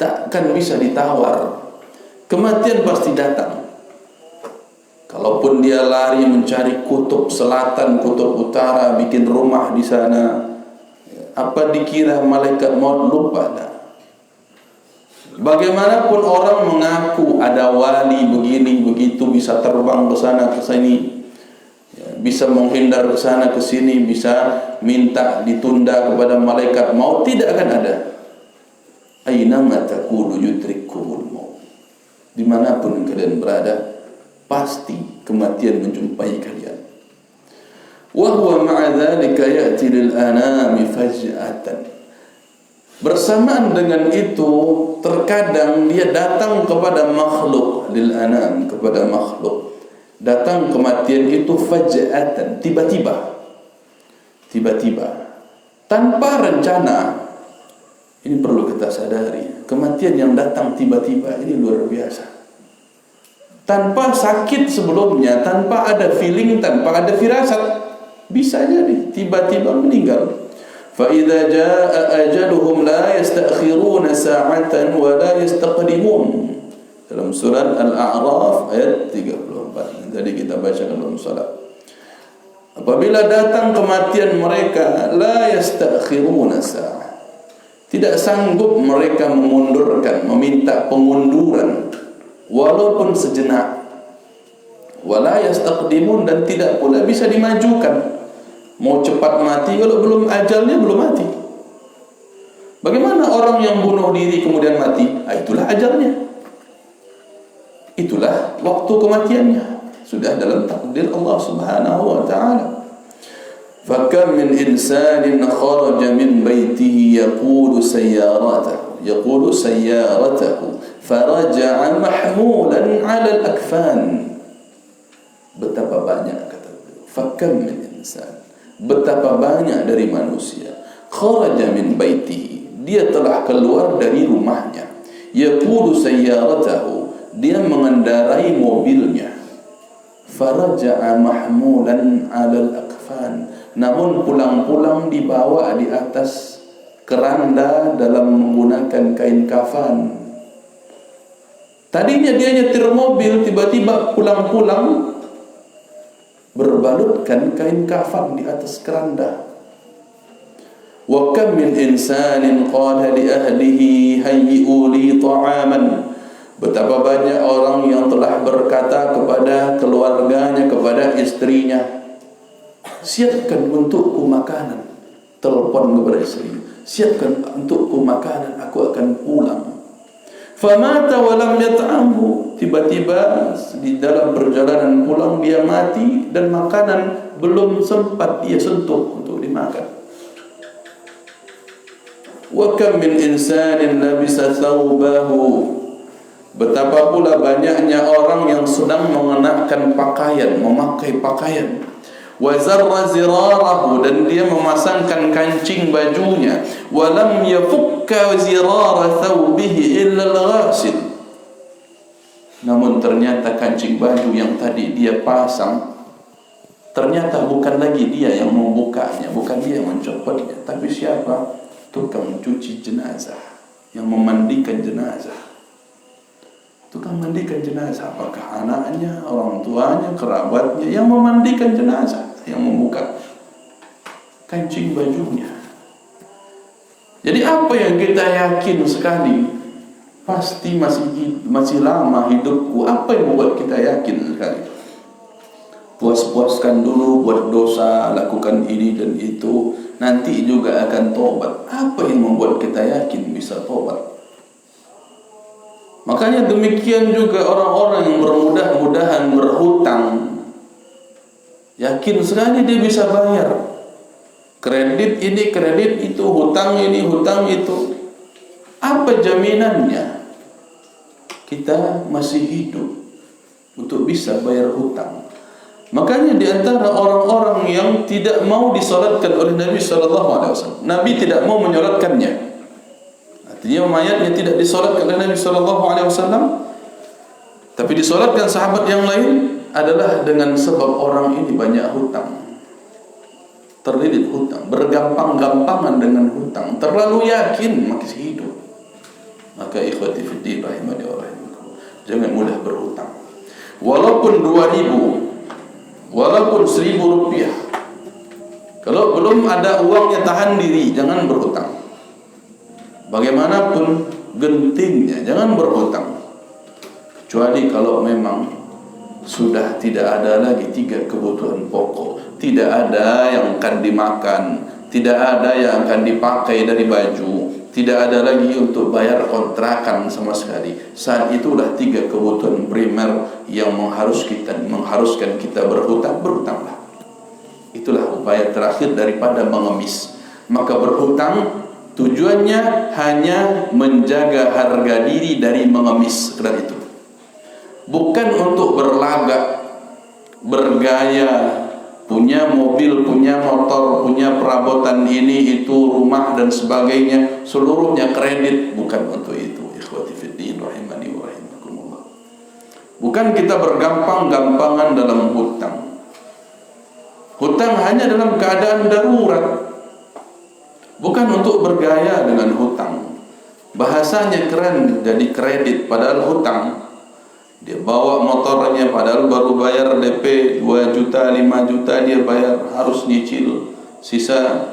takkan bisa ditawar. Kematian pasti datang. Kalaupun dia lari mencari kutub selatan, kutub utara, bikin rumah di sana, apa dikira malaikat maut lupa? Bagaimanapun orang mengaku ada wali begini begitu, bisa terbang ke sana ke sini, bisa menghindar ke sana ke sini, bisa minta ditunda kepada malaikat maut, tidak akan ada. Aynama takunu yudrikkumul maut. Dimanapun kalian berada, pasti kematian menjumpai kalian. Wa huwa ma'a dzalika ya'ti lil anami faj'atan. Bersamaan dengan itu, terkadang dia datang kepada makhluk, lil anam, kepada makhluk. Datang kematian itu faj'atan, tiba-tiba. Tiba-tiba, tanpa rencana. Ini perlu kita sadari. Kematian yang datang tiba-tiba ini luar biasa. Tanpa sakit sebelumnya, tanpa ada feeling, tanpa ada firasat, bisa jadi tiba-tiba meninggal. Fa idza jaa ajaluhum la yasta'khiruna sa'atan wa la yastaqdimun. Dalam surat Al-A'raf ayat 34. Tadi kita baca dalam salat. Apabila datang kematian mereka, la yastakhiruna sa'ah. Tidak sanggup mereka memundurkan, meminta pengunduran walaupun sejenak. Wala yastaqdimun, dan tidak pula bisa dimajukan. Mau cepat mati kalau belum ajalnya belum mati. Bagaimana orang yang bunuh diri kemudian mati? Itulah ajalnya. Itulah waktu kematiannya. Sudah dalam takdir Allah Subhanahu wa ta'ala. Fakam min insanin kharaja min baitihi yaqulu sayyaratahu faraja'a mahmulan 'ala al-akfan. Betapa banyak, kata beliau, fakam min insan, betapa banyak dari manusia, kharaja min baitihi, dia telah keluar dari rumahnya, yaqulu sayyaratahu, dia mengendarai mobilnya, faraja'a mahmulan 'alal akfan, namun pulang-pulang dibawa di atas keranda dalam menggunakan kain kafan. Tadinya dia nyetir mobil, tiba-tiba pulang-pulang berbalutkan kain kafan di atas keranda. Wa kam min insanin qala li ahlihi hayyi'u li ta'aman. Betapa banyak orang yang telah berkata kepada keluarganya, kepada istrinya, siapkan untukku makanan. Telepon kepada istri, siapkan untukku makanan, aku akan pulang. Famata wa lam yat'amhu. Tiba-tiba di dalam perjalanan pulang dia mati dan makanan belum sempat dia sentuh untuk dimakan. Wa kam min insanin labisa thawbahu. Betapa pula banyaknya orang yang sedang mengenakan pakaian, memakai pakaian. Wa zarra zirarahu, dan dia memasangkan kancing bajunya. Wa lam yafukka zirara thawbihi illa al-ghasil. Namun ternyata kancing baju yang tadi dia pasang, ternyata bukan lagi dia yang membukanya, bukan dia yang mencopotnya, tapi siapa? Tukang cuci jenazah, yang memandikan jenazah. Tukang mandikan jenazah, apakah anaknya, orang tuanya, kerabatnya yang memandikan jenazah, yang membuka kancing bajunya. Jadi apa yang kita yakin sekali, pasti masih lama hidupku, apa yang membuat kita yakin sekali? Puas-puaskan dulu buat dosa, lakukan ini dan itu, nanti juga akan tobat. Apa yang membuat kita yakin bisa tobat? Makanya demikian juga orang-orang yang bermudah-mudahan berhutang, yakin sekali dia bisa bayar. Kredit ini, kredit itu, hutang ini, hutang itu. Apa jaminannya kita masih hidup untuk bisa bayar hutang? Makanya di antara orang-orang yang tidak mau disolatkan oleh Nabi SAW, Nabi tidak mau menyolatkannya. Artinya mayatnya tidak disolatkan oleh Nabi SAW, tapi disolatkan sahabat yang lain, adalah dengan sebab orang ini banyak hutang, terlilit hutang, bergampang-gampangan dengan hutang, terlalu yakin masih hidup. Maka ikhwati fiddin rahimani wa rahimakumullah, jangan mudah berhutang. Walaupun 2.000, walaupun 1.000 rupiah, kalau belum ada uangnya tahan diri, jangan berhutang. Bagaimanapun gentingnya, jangan berhutang. Kecuali kalau memang sudah tidak ada lagi 3 kebutuhan pokok, tidak ada yang akan dimakan, tidak ada yang akan dipakai dari baju, tidak ada lagi untuk bayar kontrakan sama sekali. Saat itulah 3 kebutuhan primer yang mengharuskan kita berhutang, berhutanglah. Itulah upaya terakhir daripada mengemis. Maka berhutang tujuannya hanya menjaga harga diri dari mengemis, sekedar itu. Bukan untuk berlagak, bergaya, punya mobil, punya motor, punya perabotan ini, itu, rumah dan sebagainya, seluruhnya kredit. Bukan untuk itu. Ikhwati fiddin rahimani wa rahimakumullah. Bukan kita bergampang-gampangan dalam hutang. Hutang hanya dalam keadaan darurat, bukan untuk bergaya dengan hutang. Bahasanya keren jadi kredit, padahal hutang. Dia bawa motornya padahal baru bayar DP 2 juta, 5 juta dia bayar, harus nyicil sisa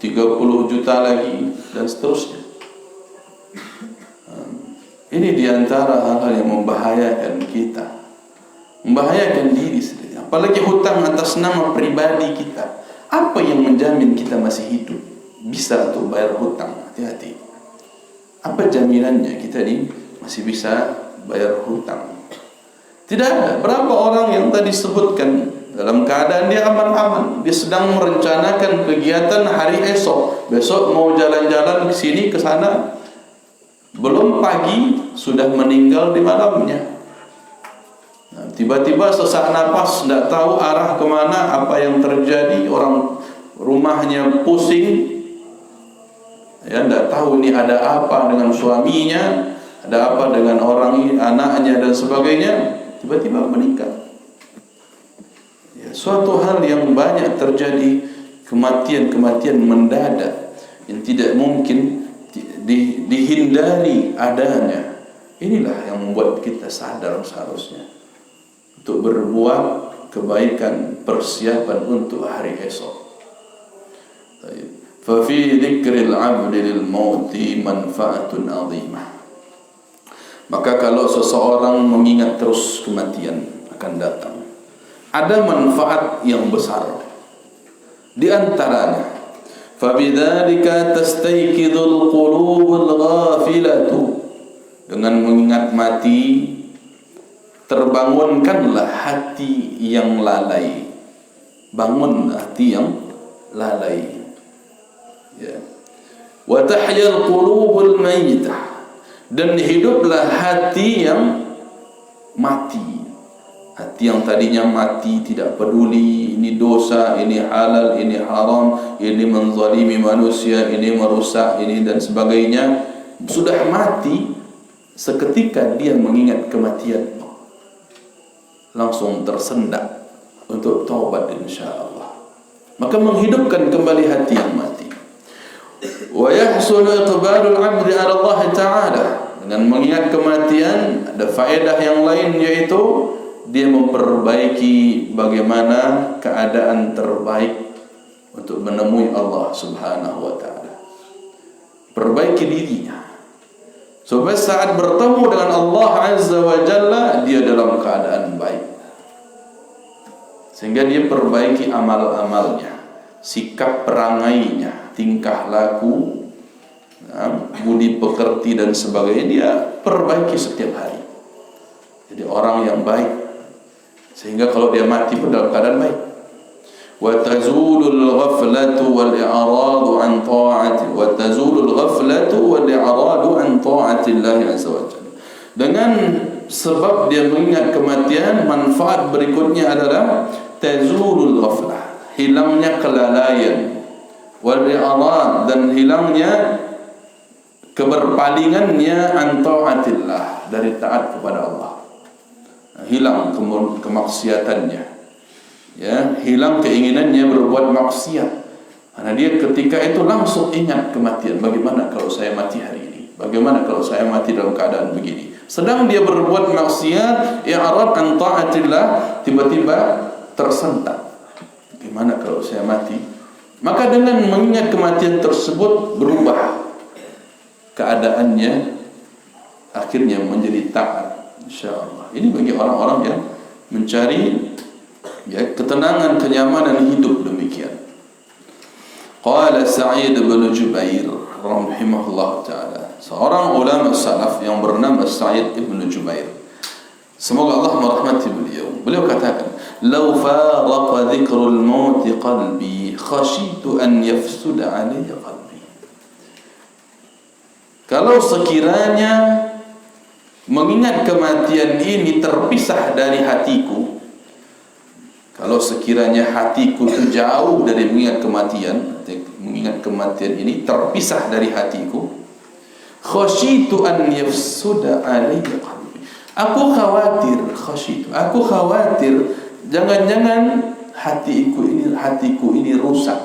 30 juta lagi dan seterusnya. Ini diantara hal-hal yang membahayakan kita, membahayakan diri sendiri. Apalagi hutang atas nama pribadi kita. Apa yang menjamin kita masih hidup bisa untuk bayar hutang? Hati-hati. Apa jaminannya kita ini masih bisa bayar hutang? Tidak ada. Berapa orang yang tadi sebutkan dalam keadaan dia aman-aman, dia sedang merencanakan kegiatan hari esok, besok mau jalan-jalan ke sini ke sana, belum pagi sudah meninggal di malamnya. Nah, tiba-tiba sesak napas, tidak tahu arah kemana, apa yang terjadi, orang rumahnya pusing, ya tidak tahu ini ada apa dengan suaminya, ada apa dengan orang ini, anaknya dan sebagainya, tiba-tiba meninggal. Ya, suatu hal yang banyak terjadi, kematian-kematian mendadak yang tidak mungkin dihindari adanya. Inilah yang membuat kita sadar seharusnya untuk berbuat kebaikan, persiapan untuk hari esok. Fa fi dzikril 'abdi lil mauti manfaatun 'azimah. Maka kalau seseorang mengingat terus kematian akan datang, ada manfaat yang besar. Di antaranya, fabidzalika tastayqidul qulubul ghafilatu. Dengan mengingat mati, terbangunkanlah hati yang lalai. Bangun hati yang lalai. Ya. Wa tahyal qulubul mayyitah. Dan hiduplah hati yang mati. Hati yang tadinya mati, tidak peduli ini dosa, ini halal, ini haram, ini menzalimi manusia, ini merusak, ini dan sebagainya, sudah mati, seketika dia mengingat kematian, langsung tersendak untuk taubat insyaallah. Maka menghidupkan kembali hati yang mati. Wa yahsulu iqbalul 'abdi 'ala Allah Ta'ala. Dengan mengingat kematian ada faedah yang lain, yaitu dia memperbaiki bagaimana keadaan terbaik untuk menemui Allah Subhanahu wa Ta'ala. Perbaiki dirinya supaya saat bertemu dengan Allah Azza wa Jalla dia dalam keadaan baik, sehingga dia perbaiki amal-amalnya, sikap perangainya, tingkah laku, budi pekerti dan sebagainya, dia perbaiki setiap hari. Jadi orang yang baik, sehingga kalau dia mati pun dalam keadaan baik. Wa tazulul ghaflatu wal i'radu an ta'ati, wa tazulul ghaflatu wal i'radu an ta'ati Allah azza wa jalla. Dengan sebab dia mengingat kematian, manfaat berikutnya adalah tazulul ghaflah, hilangnya kelalaian, wal i'rad, dan hilangnya keberpalingannya an ta'atillah, dari taat kepada Allah. Hilang kemaksiatannya, ya, hilang keinginannya berbuat maksiat. Karena dia ketika itu langsung ingat kematian. Bagaimana kalau saya mati hari ini? Bagaimana kalau saya mati dalam keadaan begini? Sedang dia berbuat maksiat, i'rad an ta'atillah, tiba-tiba tersentak. Bagaimana kalau saya mati? Maka dengan mengingat kematian tersebut, berubah keadaannya, akhirnya menjadi taat insyaallah. Ini bagi orang-orang yang mencari, ya, ketenangan, kenyamanan hidup demikian. Qala Sa'id bin Jubair rahimahullah ta'ala, seorang ulama salaf yang bernama Sa'id bin Jubair, semoga Allah merahmati beliau. Beliau katakan, "Law faraqa dzikrul maut qalbi, khashitu an yafsuda alayya qalbi." Kalau sekiranya mengingat kematian ini terpisah dari hatiku, kalau sekiranya hatiku itu jauh dari mengingat kematian ini terpisah dari hatiku, khasyitu an yafsuda alayya qalbi. Aku khawatir jangan-jangan hatiku ini rusak.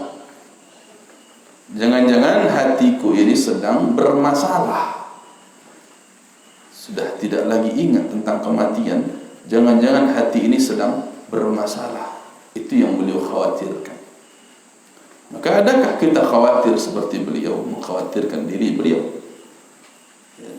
Jangan-jangan hatiku ini sedang bermasalah. sudah tidak lagi ingat tentang kematian, jangan-jangan hati ini sedang bermasalah. Itu yang beliau khawatirkan. Maka adakah kita khawatir seperti beliau, mengkhawatirkan diri beliau?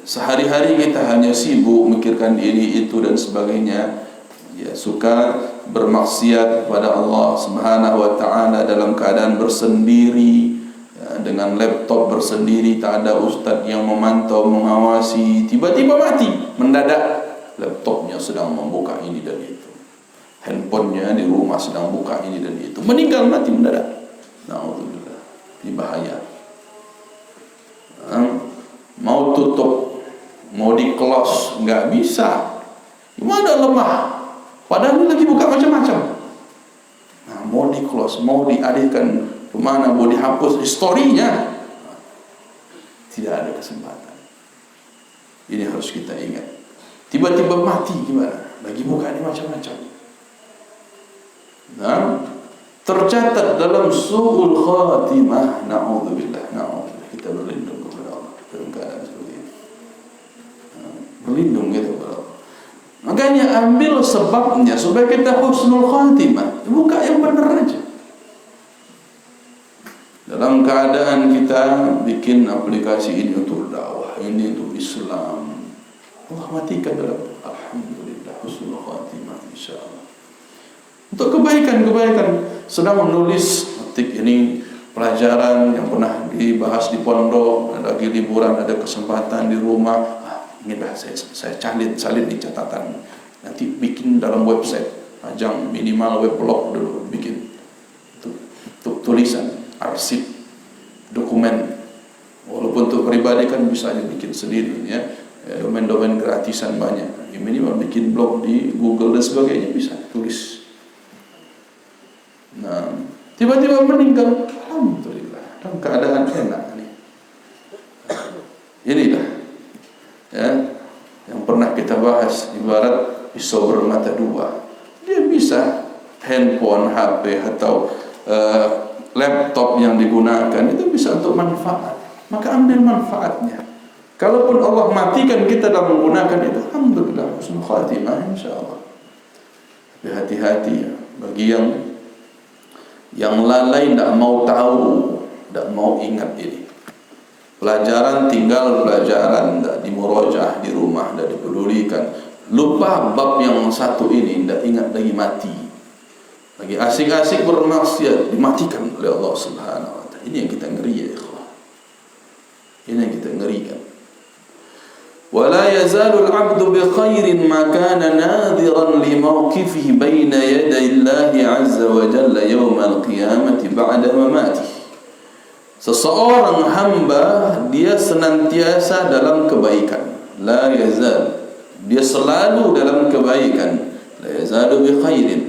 Sehari-hari kita hanya sibuk memikirkan ini, itu dan sebagainya. Ya, suka bermaksiat kepada Allah Subhanahu wa taala dalam keadaan bersendiri, ya, dengan laptop bersendiri, tak ada ustaz yang memantau, mengawasi. Tiba-tiba mati mendadak, laptopnya sedang membuka ini dan itu, handphonenya di rumah sedang buka ini dan itu, meninggal mati mendadak. Na'udzubillah, ini bahaya. Mau tutup, mau di close, nggak bisa. Gimana lemah? Padahal ini lagi buka macam-macam. Nah, mau di close, mau dialihkan kemana, mau dihapus historinya, tidak ada kesempatan. Ini harus kita ingat. Tiba-tiba mati gimana? Lagi buka ini macam-macam. Nah, tercatat dalam su'ul khatimah. Na'udzubillah, na'udzubillah. Kita berlindung kepada Allah dalam keadaan seperti ini. Berlindung gitu kepada Allah. Makanya ambil sebabnya supaya kita husnul khatimah. Buka yang benar aja. Dalam keadaan kita bikin aplikasi ini untuk dakwah, ini untuk Islam, Allah matikan dalam alhamdulillah husnul khatimah insyaallah. Untuk kebaikan-kebaikan, sedang menulis ketik ini pelajaran yang pernah dibahas di pondok, lagi liburan, ada kesempatan di rumah. Inilah saya salin di catatan. Nanti bikin dalam website, ajang minimal weblog dulu bikin. Tulisan, arsip, dokumen. Walaupun untuk pribadi kan bisa aja bikin sendiri ya. Domain-domain gratisan banyak. Minimal bikin blog di Google dan sebagainya bisa tulis. Nah, tiba-tiba meninggal, alhamdulillah, dalam keadaan enak nih. Inilah ya, yang pernah kita bahas, ibarat pisau bermata dua. Dia bisa handphone, HP atau laptop yang digunakan itu bisa untuk manfaat, maka ambil manfaatnya. Kalaupun Allah matikan kita dalam menggunakan itu, alhamdulillah husnul khatimah insyaallah. Tapi hati-hati ya, bagi yang lalai, tidak mau tahu, tidak mau ingat ini. Pelajaran tinggal pelajaran, tidak dimurajaah di rumah, tidak dipedulikan. Lupa bab yang satu ini, tidak ingat lagi mati. Lagi asik-asik bermaksiat, dimatikan oleh Allah Subhanahu wa taala. Ini yang kita ngeri ya ikhwah. Ini yang kita ngerikan. ولا يزال العبد بخير ما كان ناذرا لموقفه بين يدي الله عز وجل يوم القيامة بعد مماته. Seseorang hamba dia senantiasa dalam kebaikan. La yazal, dia selalu dalam kebaikan. La yazalu bi khairin.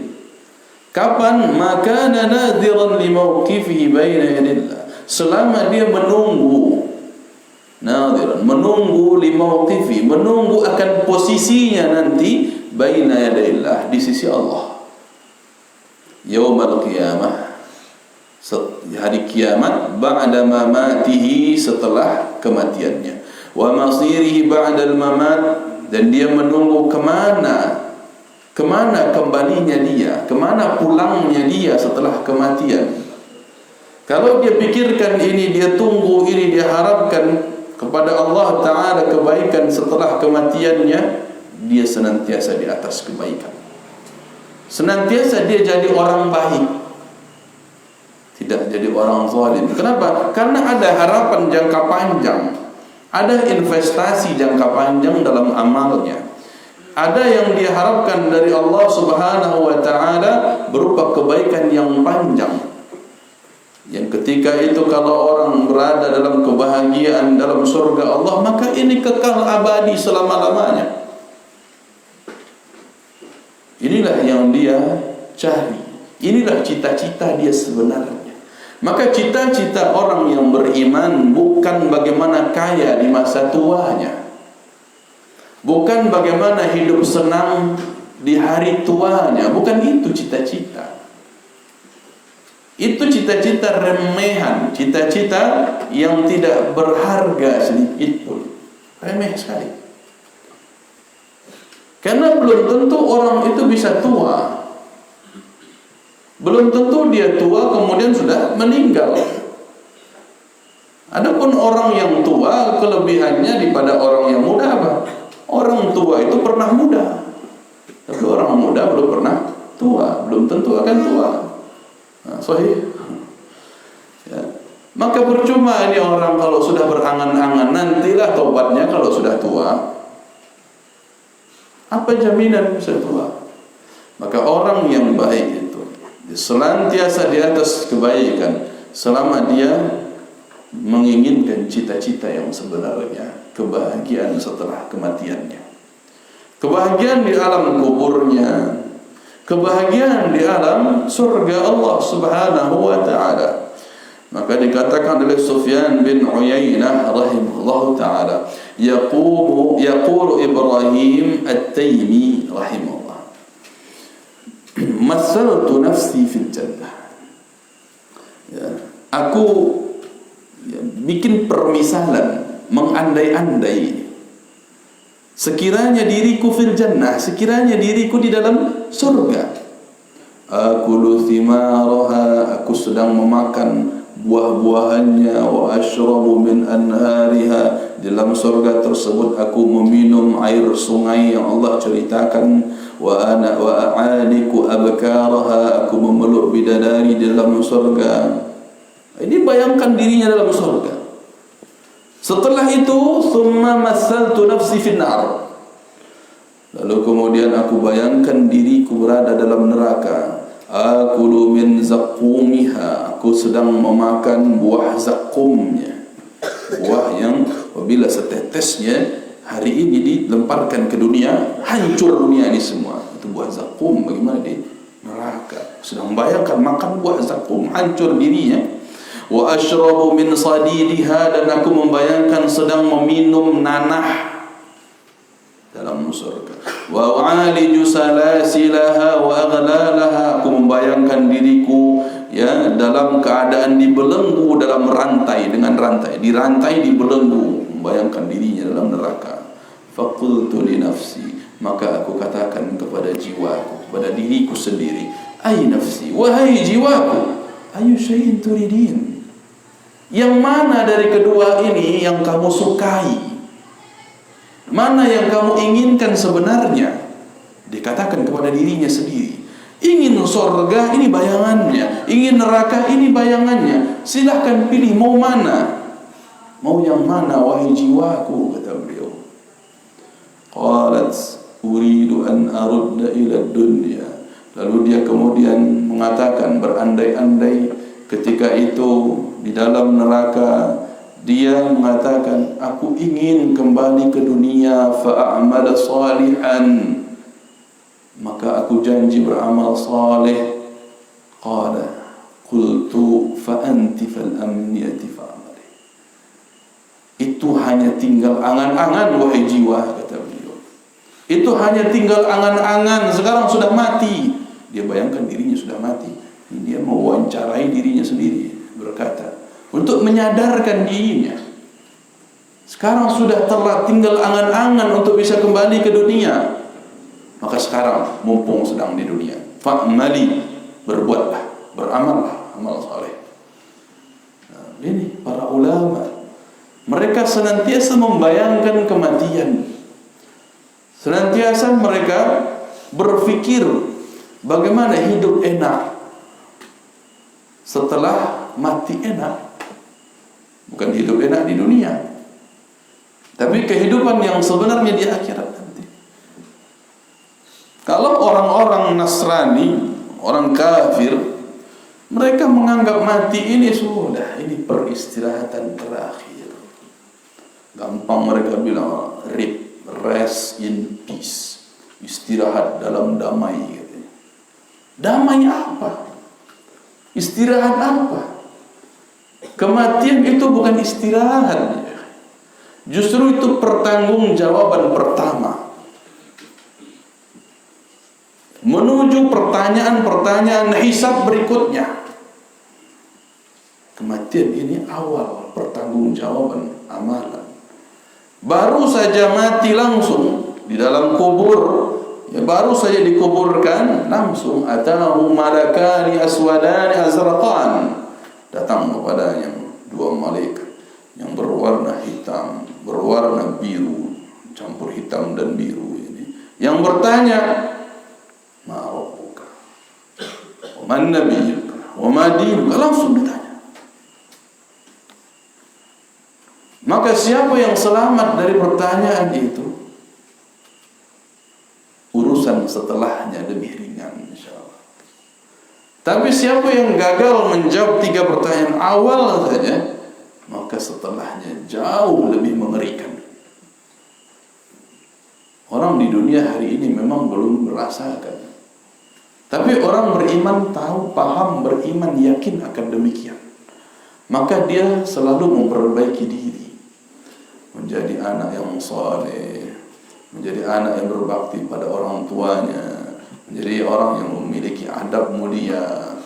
Kapan? Maka nadhiran li mawqifihi baina yadillah. Selama dia menunggu, nadhiran, menunggu li mawqifi, menunggu akan posisinya nanti baina yadillah, di sisi Allah. Yaumul qiyamah, hari kiamat, ba'da mamatihi, setelah kematiannya, wa masirihi ba'dal mamat, dan dia menunggu kemana kembalinya dia, kemana pulangnya dia setelah kematian. Kalau dia pikirkan ini, dia tunggu ini, dia harapkan kepada Allah Ta'ala kebaikan setelah kematiannya, dia senantiasa di atas kebaikan, senantiasa dia jadi orang baik, tidak jadi orang zalim. Kenapa? Karena ada harapan jangka panjang, ada investasi jangka panjang dalam amalnya, ada yang diharapkan dari Allah Subhanahu wa taala berupa kebaikan yang panjang, yang ketika itu kalau orang berada dalam kebahagiaan dalam surga Allah, maka ini kekal abadi selama-lamanya. Inilah yang dia cari, inilah cita-cita dia sebenarnya. Maka cita-cita orang yang beriman bukan bagaimana kaya di masa tuanya, bukan bagaimana hidup senang di hari tuanya, bukan itu cita-cita. Itu cita-cita remehan, cita-cita yang tidak berharga sedikit pun, remeh sekali. Karena belum tentu orang itu bisa tua. Belum tentu dia tua kemudian sudah meninggal. Adapun orang yang tua kelebihannya daripada orang yang muda apa? Orang tua itu pernah muda. Tapi orang muda belum pernah tua, belum tentu akan tua. Nah, sahih. Ya. Maka percuma ini orang kalau sudah berangan-angan, nantilah taubatnya kalau sudah tua. Apa jaminan bisa tua? Maka orang yang baik itu senantiasa di atas kebaikan selama dia menginginkan cita-cita yang sebenarnya, kebahagiaan setelah kematiannya, kebahagiaan di alam kuburnya, kebahagiaan di alam surga Allah Subhanahu wa taala. Maka dikatakan oleh Sufyan bin Uyainah rahimahullahu taala, yaqulu Ibrahim At-Taimi rahimahullah, masaltu nafsi fil jannah. Ya, aku bikin permisalan, mengandai-andai, sekiranya diriku fil jannah, sekiranya diriku di dalam surga. Akulu thimaraha, aku sedang memakan buah-buahannya, wa ashrabu min anhariha, dalam surga tersebut aku meminum air sungai yang Allah ceritakan, wa a'aniku abkaraha, aku memeluk bidadari di dalam surga. Ini bayangkan dirinya dalam surga. Setelah itu, thumma masaltu nafsi finnar, lalu kemudian aku bayangkan diriku berada dalam neraka. Akulu min zaqumiha, aku sedang memakan buah zakumnya, buah yang apabila setetesnya hari ini dilemparkan ke dunia, hancur dunia ini semua. Itu buah zakum. Bagaimana di neraka sedang bayangkan makan buah zakum, hancur dirinya. Wa ashrabu min sadidiha, dan aku membayangkan sedang meminum nanah dalam surga. Wa u'aliju salasilaha wa aghlalaha, aku membayangkan diriku ya dalam keadaan dibelenggu dalam rantai, dengan rantai, dirantai, dibelenggu, membayangkan dirinya dalam neraka. Faqultu li nafsi, maka aku katakan kepada jiwaku, kepada diriku sendiri, ai nafsi, wahai jiwaku, ayu syai'in turidin, yang mana dari kedua ini yang kamu sukai? Mana yang kamu inginkan sebenarnya? Dikatakan kepada dirinya sendiri, ingin surga, ini bayangannya, ingin neraka, ini bayangannya. Silahkan pilih, mau mana? Mau yang mana wahai jiwaku, kata beliau. Qalat uridu an arudda ila dunya. Lalu dia kemudian mengatakan, berandai-andai ketika itu di dalam neraka, dia mengatakan, aku ingin kembali ke dunia, fa'amal salihan, maka aku janji beramal saleh. Qala qultu fa anti fal amniyati fa'amali, itu hanya tinggal angan-angan wahai jiwa, kata beliau. Itu hanya tinggal angan-angan, sekarang sudah mati. Dia bayangkan dirinya sudah mati. Dia mewawancarai dirinya sendiri, berkata, untuk menyadarkan dirinya, sekarang sudah telat, tinggal angan-angan untuk bisa kembali ke dunia. Maka sekarang mumpung sedang di dunia, fa'amali, berbuatlah, beramallah amal saleh. Nah, ini para ulama, mereka senantiasa membayangkan kematian. Senantiasa mereka berpikir bagaimana hidup enak setelah mati enak. Bukan hidup enak di dunia, tapi kehidupan yang sebenarnya di akhirat nanti. Kalau orang-orang Nasrani, orang kafir, mereka menganggap mati ini sudah, ini peristirahatan terakhir. Gampang mereka bilang, rest in peace, istirahat dalam damai. Damai apa? Istirahat apa? Kematian itu bukan istirahat, justru itu pertanggungjawaban pertama menuju pertanyaan-pertanyaan hisab berikutnya. Kematian ini awal pertanggungjawaban amalan. Baru saja mati langsung di dalam kubur, ya baru saja dikuburkan, langsung atahu malakani aswadani azraqan, datang kepadanya dua malaikat yang berwarna hitam, berwarna biru, campur hitam dan biru ini, yang bertanya, ma rabbuka wa man nabiyyuka wa ma dinuka, langsung ditanya. Maka siapa yang selamat dari pertanyaan itu, urusan setelahnya lebih ringan insyaallah. Tapi siapa yang gagal menjawab 3 pertanyaan awal saja, maka setelahnya jauh lebih mengerikan. Orang di dunia hari ini memang belum merasakan, tapi orang beriman tahu, paham, beriman, yakin akan demikian. Maka dia selalu memperbaiki diri, menjadi anak yang saleh, menjadi anak yang berbakti pada orang tuanya, menjadi orang yang memiliki adab mulia,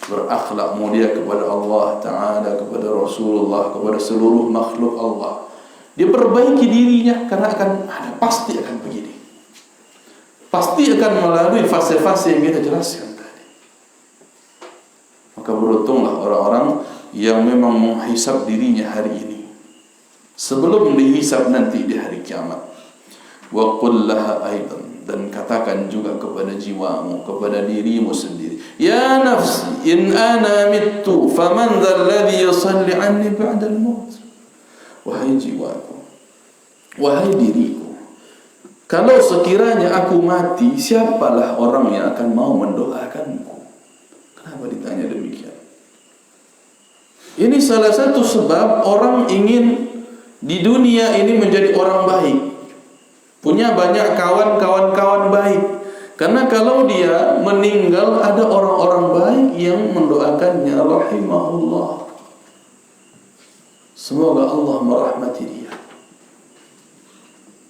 berakhlak mulia kepada Allah Ta'ala, kepada Rasulullah, kepada seluruh makhluk Allah. Dia perbaiki dirinya karena pasti akan begini. Pasti akan melalui fase-fase yang kita jelaskan tadi. Maka beruntunglah orang-orang yang memang menghisab dirinya hari ini, sebelum dihisab nanti di hari kiamat. Wa qul laha aidan, dan katakan juga kepada jiwamu, kepada dirimu sendiri, ya nafsi in ana mittu faman dzal ladzi yusalli anni ba'da al-maut. Wahai jiwaku, wahai diriku, kalau sekiranya aku mati, siapalah orang yang akan mau mendoakanku? Kenapa ditanya demikian? Ini salah satu sebab orang ingin di dunia ini menjadi orang baik, punya banyak kawan-kawan baik. Karena kalau dia meninggal, ada orang-orang baik yang mendoakannya, rahimahullah, semoga Allah merahmati dia.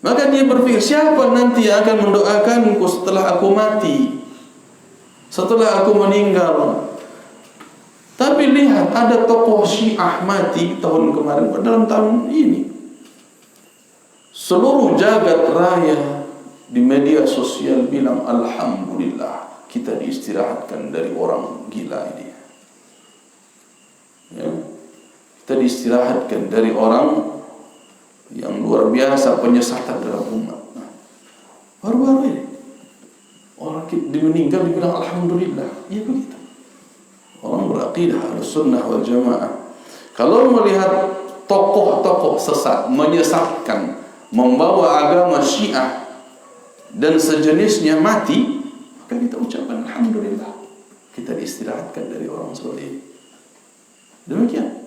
Maka dia berpikir, siapa nanti yang akan mendoakanku setelah aku mati, setelah aku meninggal? Tapi lihat, ada tokoh Syiah mati tahun kemarin, dalam tahun ini. Seluruh jagat raya di media sosial bilang, alhamdulillah, kita diistirahatkan dari orang gila ini. Ya. Kita diistirahatkan dari orang yang luar biasa penyesatan dalam umat. Nah, baru-baru ini orang meninggal dibilang alhamdulillah. Ya begitu. Orang beraqidah Ahlussunnah wal Jamaah, kalau melihat tokoh-tokoh sesat menyesatkan, membawa agama Syiah dan sejenisnya mati, maka kita ucapkan alhamdulillah, kita diistirahatkan dari orang seperti ini. Demikian.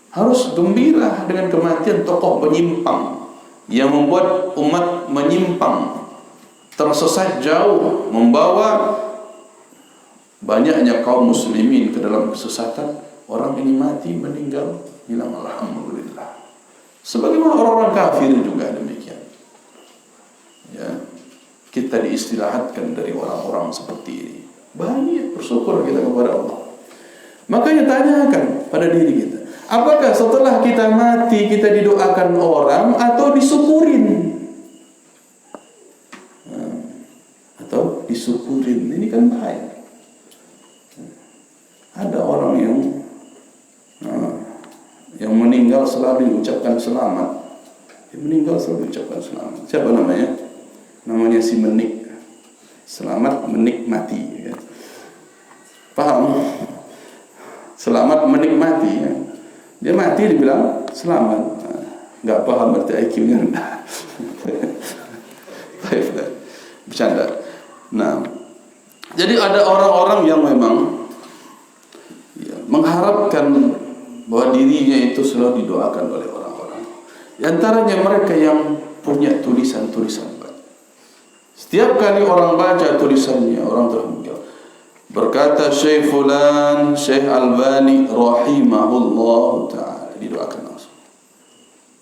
Harus gembira dengan kematian tokoh penyimpang yang membuat umat menyimpang, tersesat jauh, membawa banyaknya kaum muslimin ke dalam kesesatan. Orang ini mati, meninggal, bilang alhamdulillah. Sebagaimana orang-orang kafir juga demikian. Ya, kita diistirahatkan dari orang-orang seperti ini. Banyak bersyukur kita kepada Allah. Makanya tanyakan pada diri kita, apakah setelah kita mati kita didoakan orang atau disyukurin? Atau disyukurin, ini kan bahaya. Ada orang yang meninggal selalu diucapkan selamat. Dia meninggal selalu diucapkan selamat. Siapa namanya? Namanya si Menik. Selamat menikmati. Ya. Paham? Selamat menikmati. Ya. Dia mati dibilang selamat. Nggak paham arti IQ-nya rendah. Bercanda. Nah, jadi ada orang-orang yang memang mengharapkan bahwa dirinya itu selalu didoakan oleh orang-orang. Di antaranya mereka yang punya tulisan-tulisan baik. Setiap kali orang baca tulisannya, orang terhugah. Berkata Syekh Fulan, Syekh Albani rahimahullah ta'ala, didoakan langsung.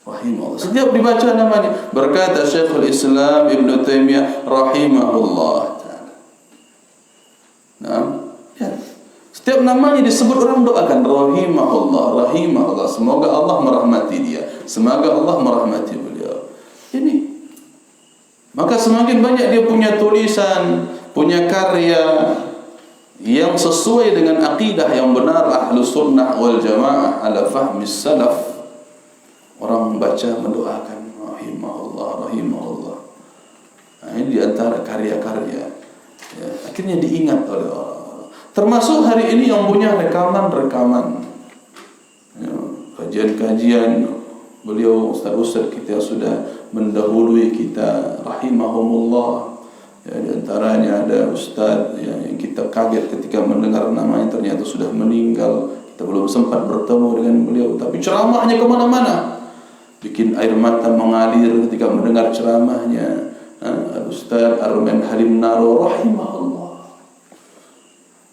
Rahimahullah. Setiap dibaca namanya, berkata Syekhul Islam Ibn Taimiyah rahimahullah ta'ala. Nah, ya. Setiap namanya disebut orang doakan rahimahullah, rahimahullah, semoga Allah merahmati dia, semoga Allah merahmati beliau. Ini semakin banyak dia punya tulisan, punya karya yang sesuai dengan akidah yang benar Ahlus Sunnah wal Jamaah ala fahmis salaf, orang membaca mendoakan rahimahullah rahimahullah. Nah, ini di antara karya-karya ya, akhirnya diingat oleh orang. Termasuk hari ini yang punya rekaman-rekaman ya, kajian-kajian beliau ustaz-ustaz kita sudah mendahului kita rahimahumullah ya, di antaranya ada ustaz ya, yang kita kaget ketika mendengar namanya ternyata sudah meninggal. Kita belum sempat bertemu dengan beliau, tapi ceramahnya kemana-mana, bikin air mata mengalir ketika mendengar ceramahnya. Ustaz Ar-Rahman Halim Naro rahimahullah,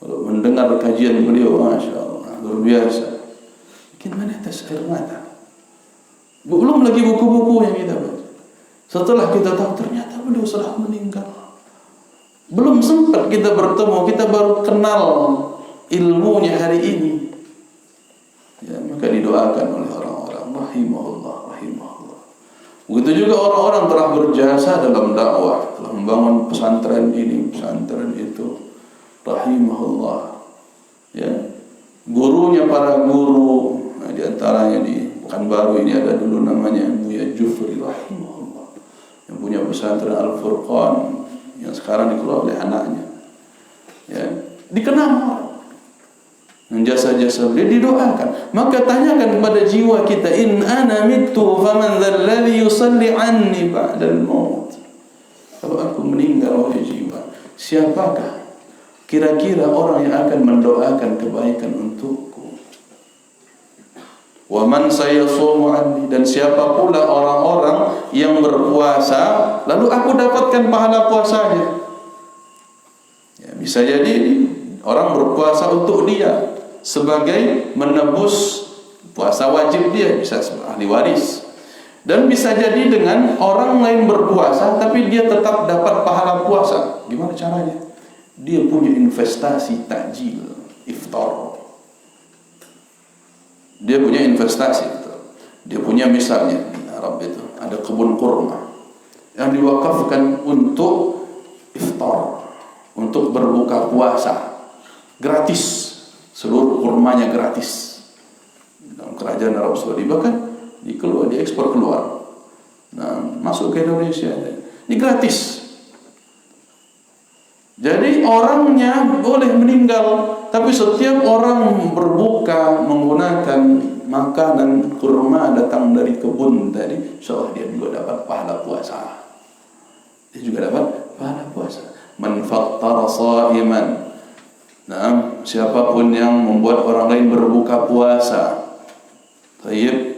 kalau mendengar kajian beliau, masya Allah, luar biasa, bikin menetes air mata. Belum lagi buku-buku yang kita baca. Setelah kita tahu ternyata beliau sudah meninggal, belum sempat kita bertemu, kita baru kenal ilmunya hari ini ya, maka didoakan oleh orang-orang rahimahullah rahimahullah. Begitu juga orang-orang telah berjasa dalam dakwah, telah membangun pesantren ini, pesantren itu, rahimahullah ya. Gurunya para guru, nah, di antaranya di Pekanbaru ini ada dulu namanya Buya Jufri rahimahullah, yang punya pesantren Al-Furqan yang sekarang dikelola oleh anaknya ya, dikenal dengan jasa-jasa dia, didoakan. Maka tanyakan kepada jiwa kita, in ana mittu faman dzal ladzi yusalli anni ba'dal maut. Kalau aku meninggal wahai jiwa, siapakah kira-kira orang yang akan mendoakan kebaikan untukku? Wa man sayasumu anni, dan siapa pula orang-orang yang berpuasa lalu aku dapatkan pahala puasanya. Ya, bisa jadi orang berpuasa untuk dia sebagai menebus puasa wajib dia, bisa ahli waris. Dan bisa jadi dengan orang lain berpuasa tapi dia tetap dapat pahala puasa. Gimana caranya? Dia punya investasi takjil, iftar. Dia punya investasi itu. Dia punya misalnya di Arab itu ada kebun kurma yang diwakafkan untuk iftar, untuk berbuka puasa, gratis, seluruh kurmanya gratis. Dalam kerajaan Arab Saudi bahkan diekspor keluar. Nah, masuk ke Indonesia ini gratis. Jadi orangnya boleh meninggal, tapi setiap orang berbuka menggunakan makanan kurma datang dari kebun tadi, insyaallah dia juga dapat pahala puasa. Dia juga dapat pahala puasa. Man fattara sha'iman. Nah, siapapun yang membuat orang lain berbuka puasa, tayyib,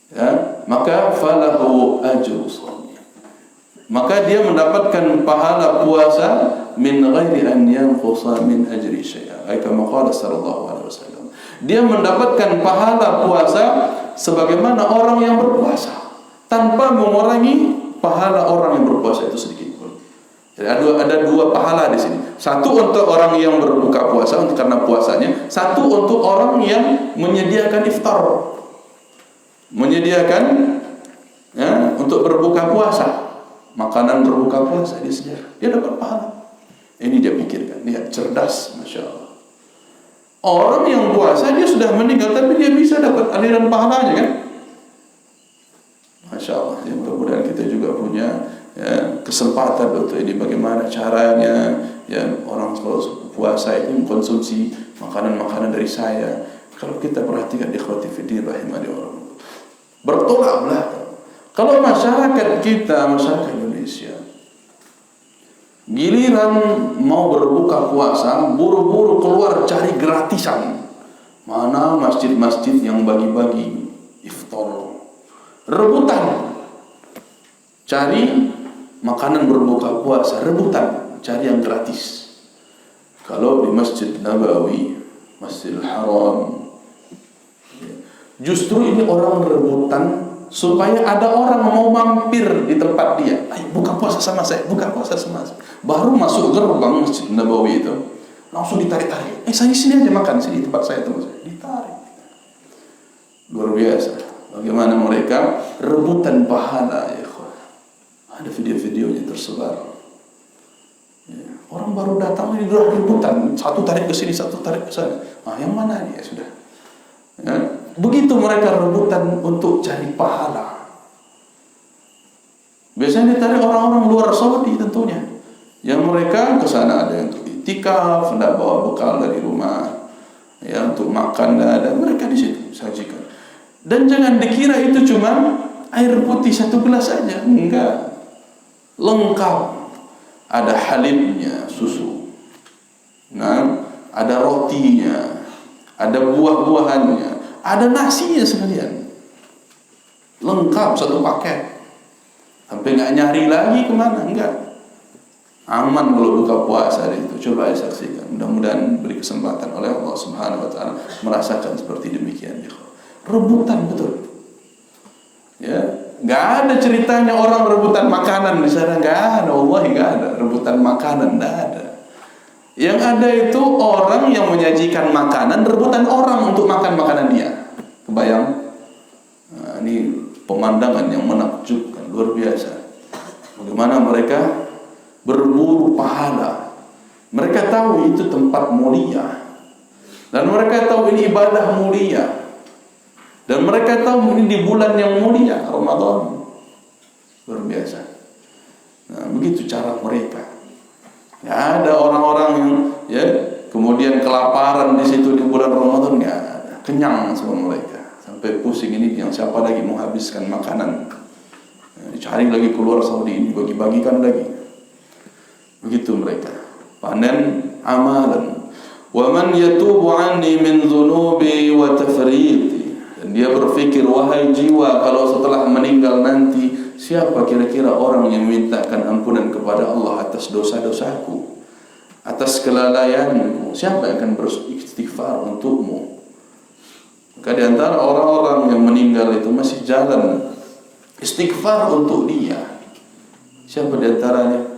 ya, maka falahu ajru shaum. Maka dia mendapatkan pahala puasa min ghairi an yanqusa min ajri syai'a. Kama qala sallallahu alaihi wasallam. Dia mendapatkan pahala puasa sebagaimana orang yang berpuasa tanpa mengurangi pahala orang yang berpuasa itu sedikit pun. Jadi ada dua pahala di sini. Satu untuk orang yang berbuka puasa untuk karena puasanya, satu untuk orang yang menyediakan iftar. Menyediakan ya, untuk berbuka puasa. Makanan berbuka puasa disediakan, dia dapat pahala. Ini dia pikirkan, lihat cerdas, masya Allah. Orang yang puasa dia sudah meninggal, tapi dia bisa dapat aliran pahalanya kan? Masya Allah. Ya, mudah-mudahan kita juga punya ya, kesempatan untuk ini. Bagaimana caranya? Ya, orang kalau puasa itu mengkonsumsi makanan-makanan dari saya. Kalau kita perhatikan ikhwati fiddin rahimani Allah, bertolak belakang. Kalau masyarakat kita, masyarakat Indonesia, giliran mau berbuka puasa, buru-buru keluar cari gratisan. Mana masjid-masjid yang bagi-bagi iftar, rebutan cari makanan berbuka puasa, rebutan cari yang gratis. Kalau di Masjid Nabawi, Masjidil Haram, justru ini orang rebutan supaya ada orang mau mampir di tempat dia. Ayo buka puasa sama saya, buka puasa sama saya. Baru masuk gerbang Masjid Nabawi itu, langsung ditarik-tarik. Saya sini aja makan, sini tempat saya, tempat saya. Ditarik. Luar biasa. Bagaimana mereka rebutan pahala, ya ikhwan. Ada video-videonya tersebar. Ya. Orang baru datang ini udah rebutan, satu tarik ke sini, satu tarik ke sana. Yang mana nih? Ya sudah. Ya. Begitu mereka rebutan untuk cari pahala. Biasanya ditarik orang-orang luar Saudi tentunya. Yang mereka ke sana ada yang untuk iktikaf, tidak bawa bekal dari rumah. Ya, untuk makan tidak ada, mereka di situ sajikan. Dan jangan dikira itu cuma air putih satu gelas saja, enggak. Lengkap. Ada halibnya, susu. Nah, ada rotinya, ada buah-buahannya, ada nasinya sekalian. Lengkap satu paket. Sampai nggak nyari lagi kemana, enggak. Aman kalau buka puasa itu. Coba saksikan. Mudah-mudahan beri kesempatan oleh Allah Subhanahu wa taala merasakan seperti demikian. Rebutan betul. Ya, enggak ada ceritanya orang rebutan makanan di sana, enggak ada. Wallahi enggak ada rebutan makanan, enggak ada. Yang ada itu orang yang menyajikan makanan rebutan orang untuk makan makanan dia. Kebayang? Nah, ini pemandangan yang menakjubkan, luar biasa. Bagaimana mereka berburu pahala. Mereka tahu itu tempat mulia. Dan mereka tahu ini ibadah mulia. Dan mereka tahu ini di bulan yang mulia, Ramadan. Luar biasa. Nah, begitu cara mereka. Nggak ada orang-orang yang ya kemudian kelaparan di situ di bulan Ramadan, nggak ada. Kenyang semua mereka. Sampai pusing ini yang siapa lagi mau habiskan makanan. Cari lagi keluar Saudi ini, bagi-bagikan lagi. Begitu mereka. Panen amalan. Wa man yatubu anni min dhunubi wa tafriti. Dan dia berpikir, wahai jiwa, kalau setelah meninggal nanti, siapa kira-kira orang yang mintakan ampunan kepada Allah atas dosa-dosaku, atas kelalaianku? Siapa yang akan beristighfar untukmu? Maka di antara orang-orang yang meninggal itu masih jalan istighfar untuk dia. Siapa di antaranya?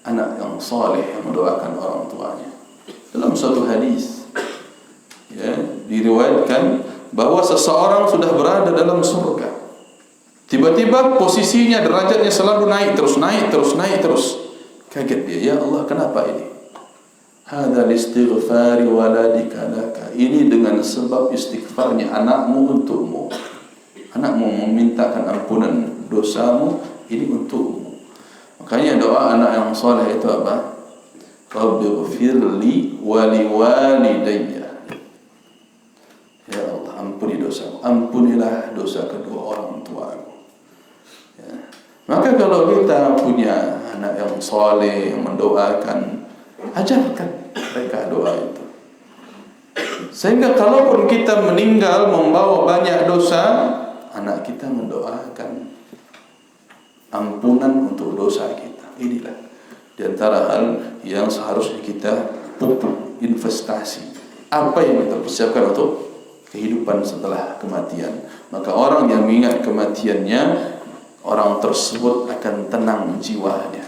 Anak yang saleh yang mendoakan orang tuanya. Dalam suatu hadis ya, diriwayatkan bahwa seseorang sudah berada dalam surga. Tiba-tiba posisinya, derajatnya selalu naik terus. Kaget dia, ya Allah, kenapa ini? Hadza listighfari waladika laka. Ini dengan sebab istighfarnya anakmu untukmu. Anakmu memintakan ampunan dosamu, ini untukmu. Makanya doa anak yang saleh itu apa? Rabbighfirli wa liwalidayya. Ya Allah, ampuni dosaku. Ampunilah dosa kedua orang tuaku. Ya. Maka kalau kita punya anak yang saleh yang mendoakan, ajarkan mereka doa itu. Sehingga kalaupun kita meninggal membawa banyak dosa, anak kita mendoakan ampunan untuk dosa kita. Inilah di antara hal yang seharusnya kita pupuk, investasi. Apa yang kita persiapkan untuk kehidupan setelah kematian. Maka orang yang mengingat kematiannya, orang tersebut akan tenang jiwanya.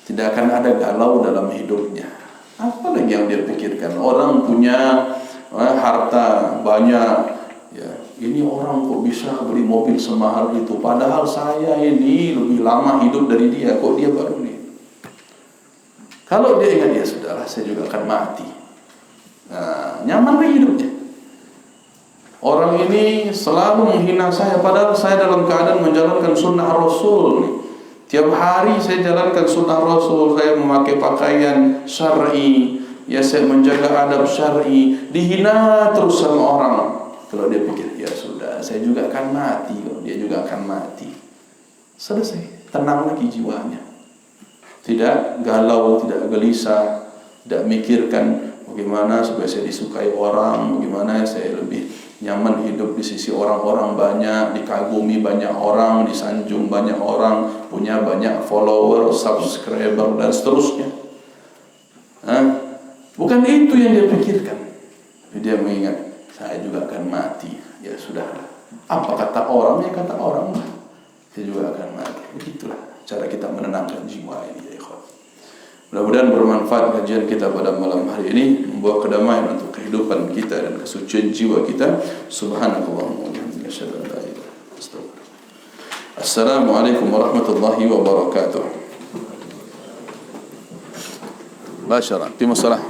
Tidak akan ada galau dalam hidupnya. Apa lagi yang dia pikirkan? Orang punya harta banyak, ya, ini orang kok bisa beli mobil semahal itu, padahal saya ini lebih lama hidup dari dia, kok dia baru nih. Kalau dia ingat, ya sudahlah, saya juga akan mati. Nah, nyaman lagi hidupnya. Orang ini selalu menghina saya, padahal saya dalam keadaan menjalankan sunnah Rasul. Tiap hari saya jalankan sunnah Rasul, saya memakai pakaian syar'i, ya, saya menjaga adab syar'i, dihina terus sama orang. Kalau dia pikir, ya sudah, saya juga akan mati, dia juga akan mati. Selesai, tenang lagi jiwanya. Tidak galau, tidak gelisah, tidak mikirkan bagaimana supaya saya disukai orang, bagaimana saya lebih nyaman hidup di sisi orang-orang banyak, dikagumi banyak orang, disanjung banyak orang, punya banyak follower, subscriber, dan seterusnya. Bukan itu yang dia pikirkan. Dia mengingat, saya juga akan mati. Ya sudah, apa kata orang? Ya kata orang, saya juga akan mati. Begitulah cara kita menenangkan jiwa ini, ya ikhwan. Mudah-mudahan bermanfaat kajian kita pada malam hari ini, membawa kedamaian untuk kehidupan kita dan kesucian jiwa kita. Subhanallah wa bihamdihi, asyhadu an la ilaha illa anta, astaghfirullah. Assalamualaikum warahmatullahi wabarakatuh. Basyara, fi masalah.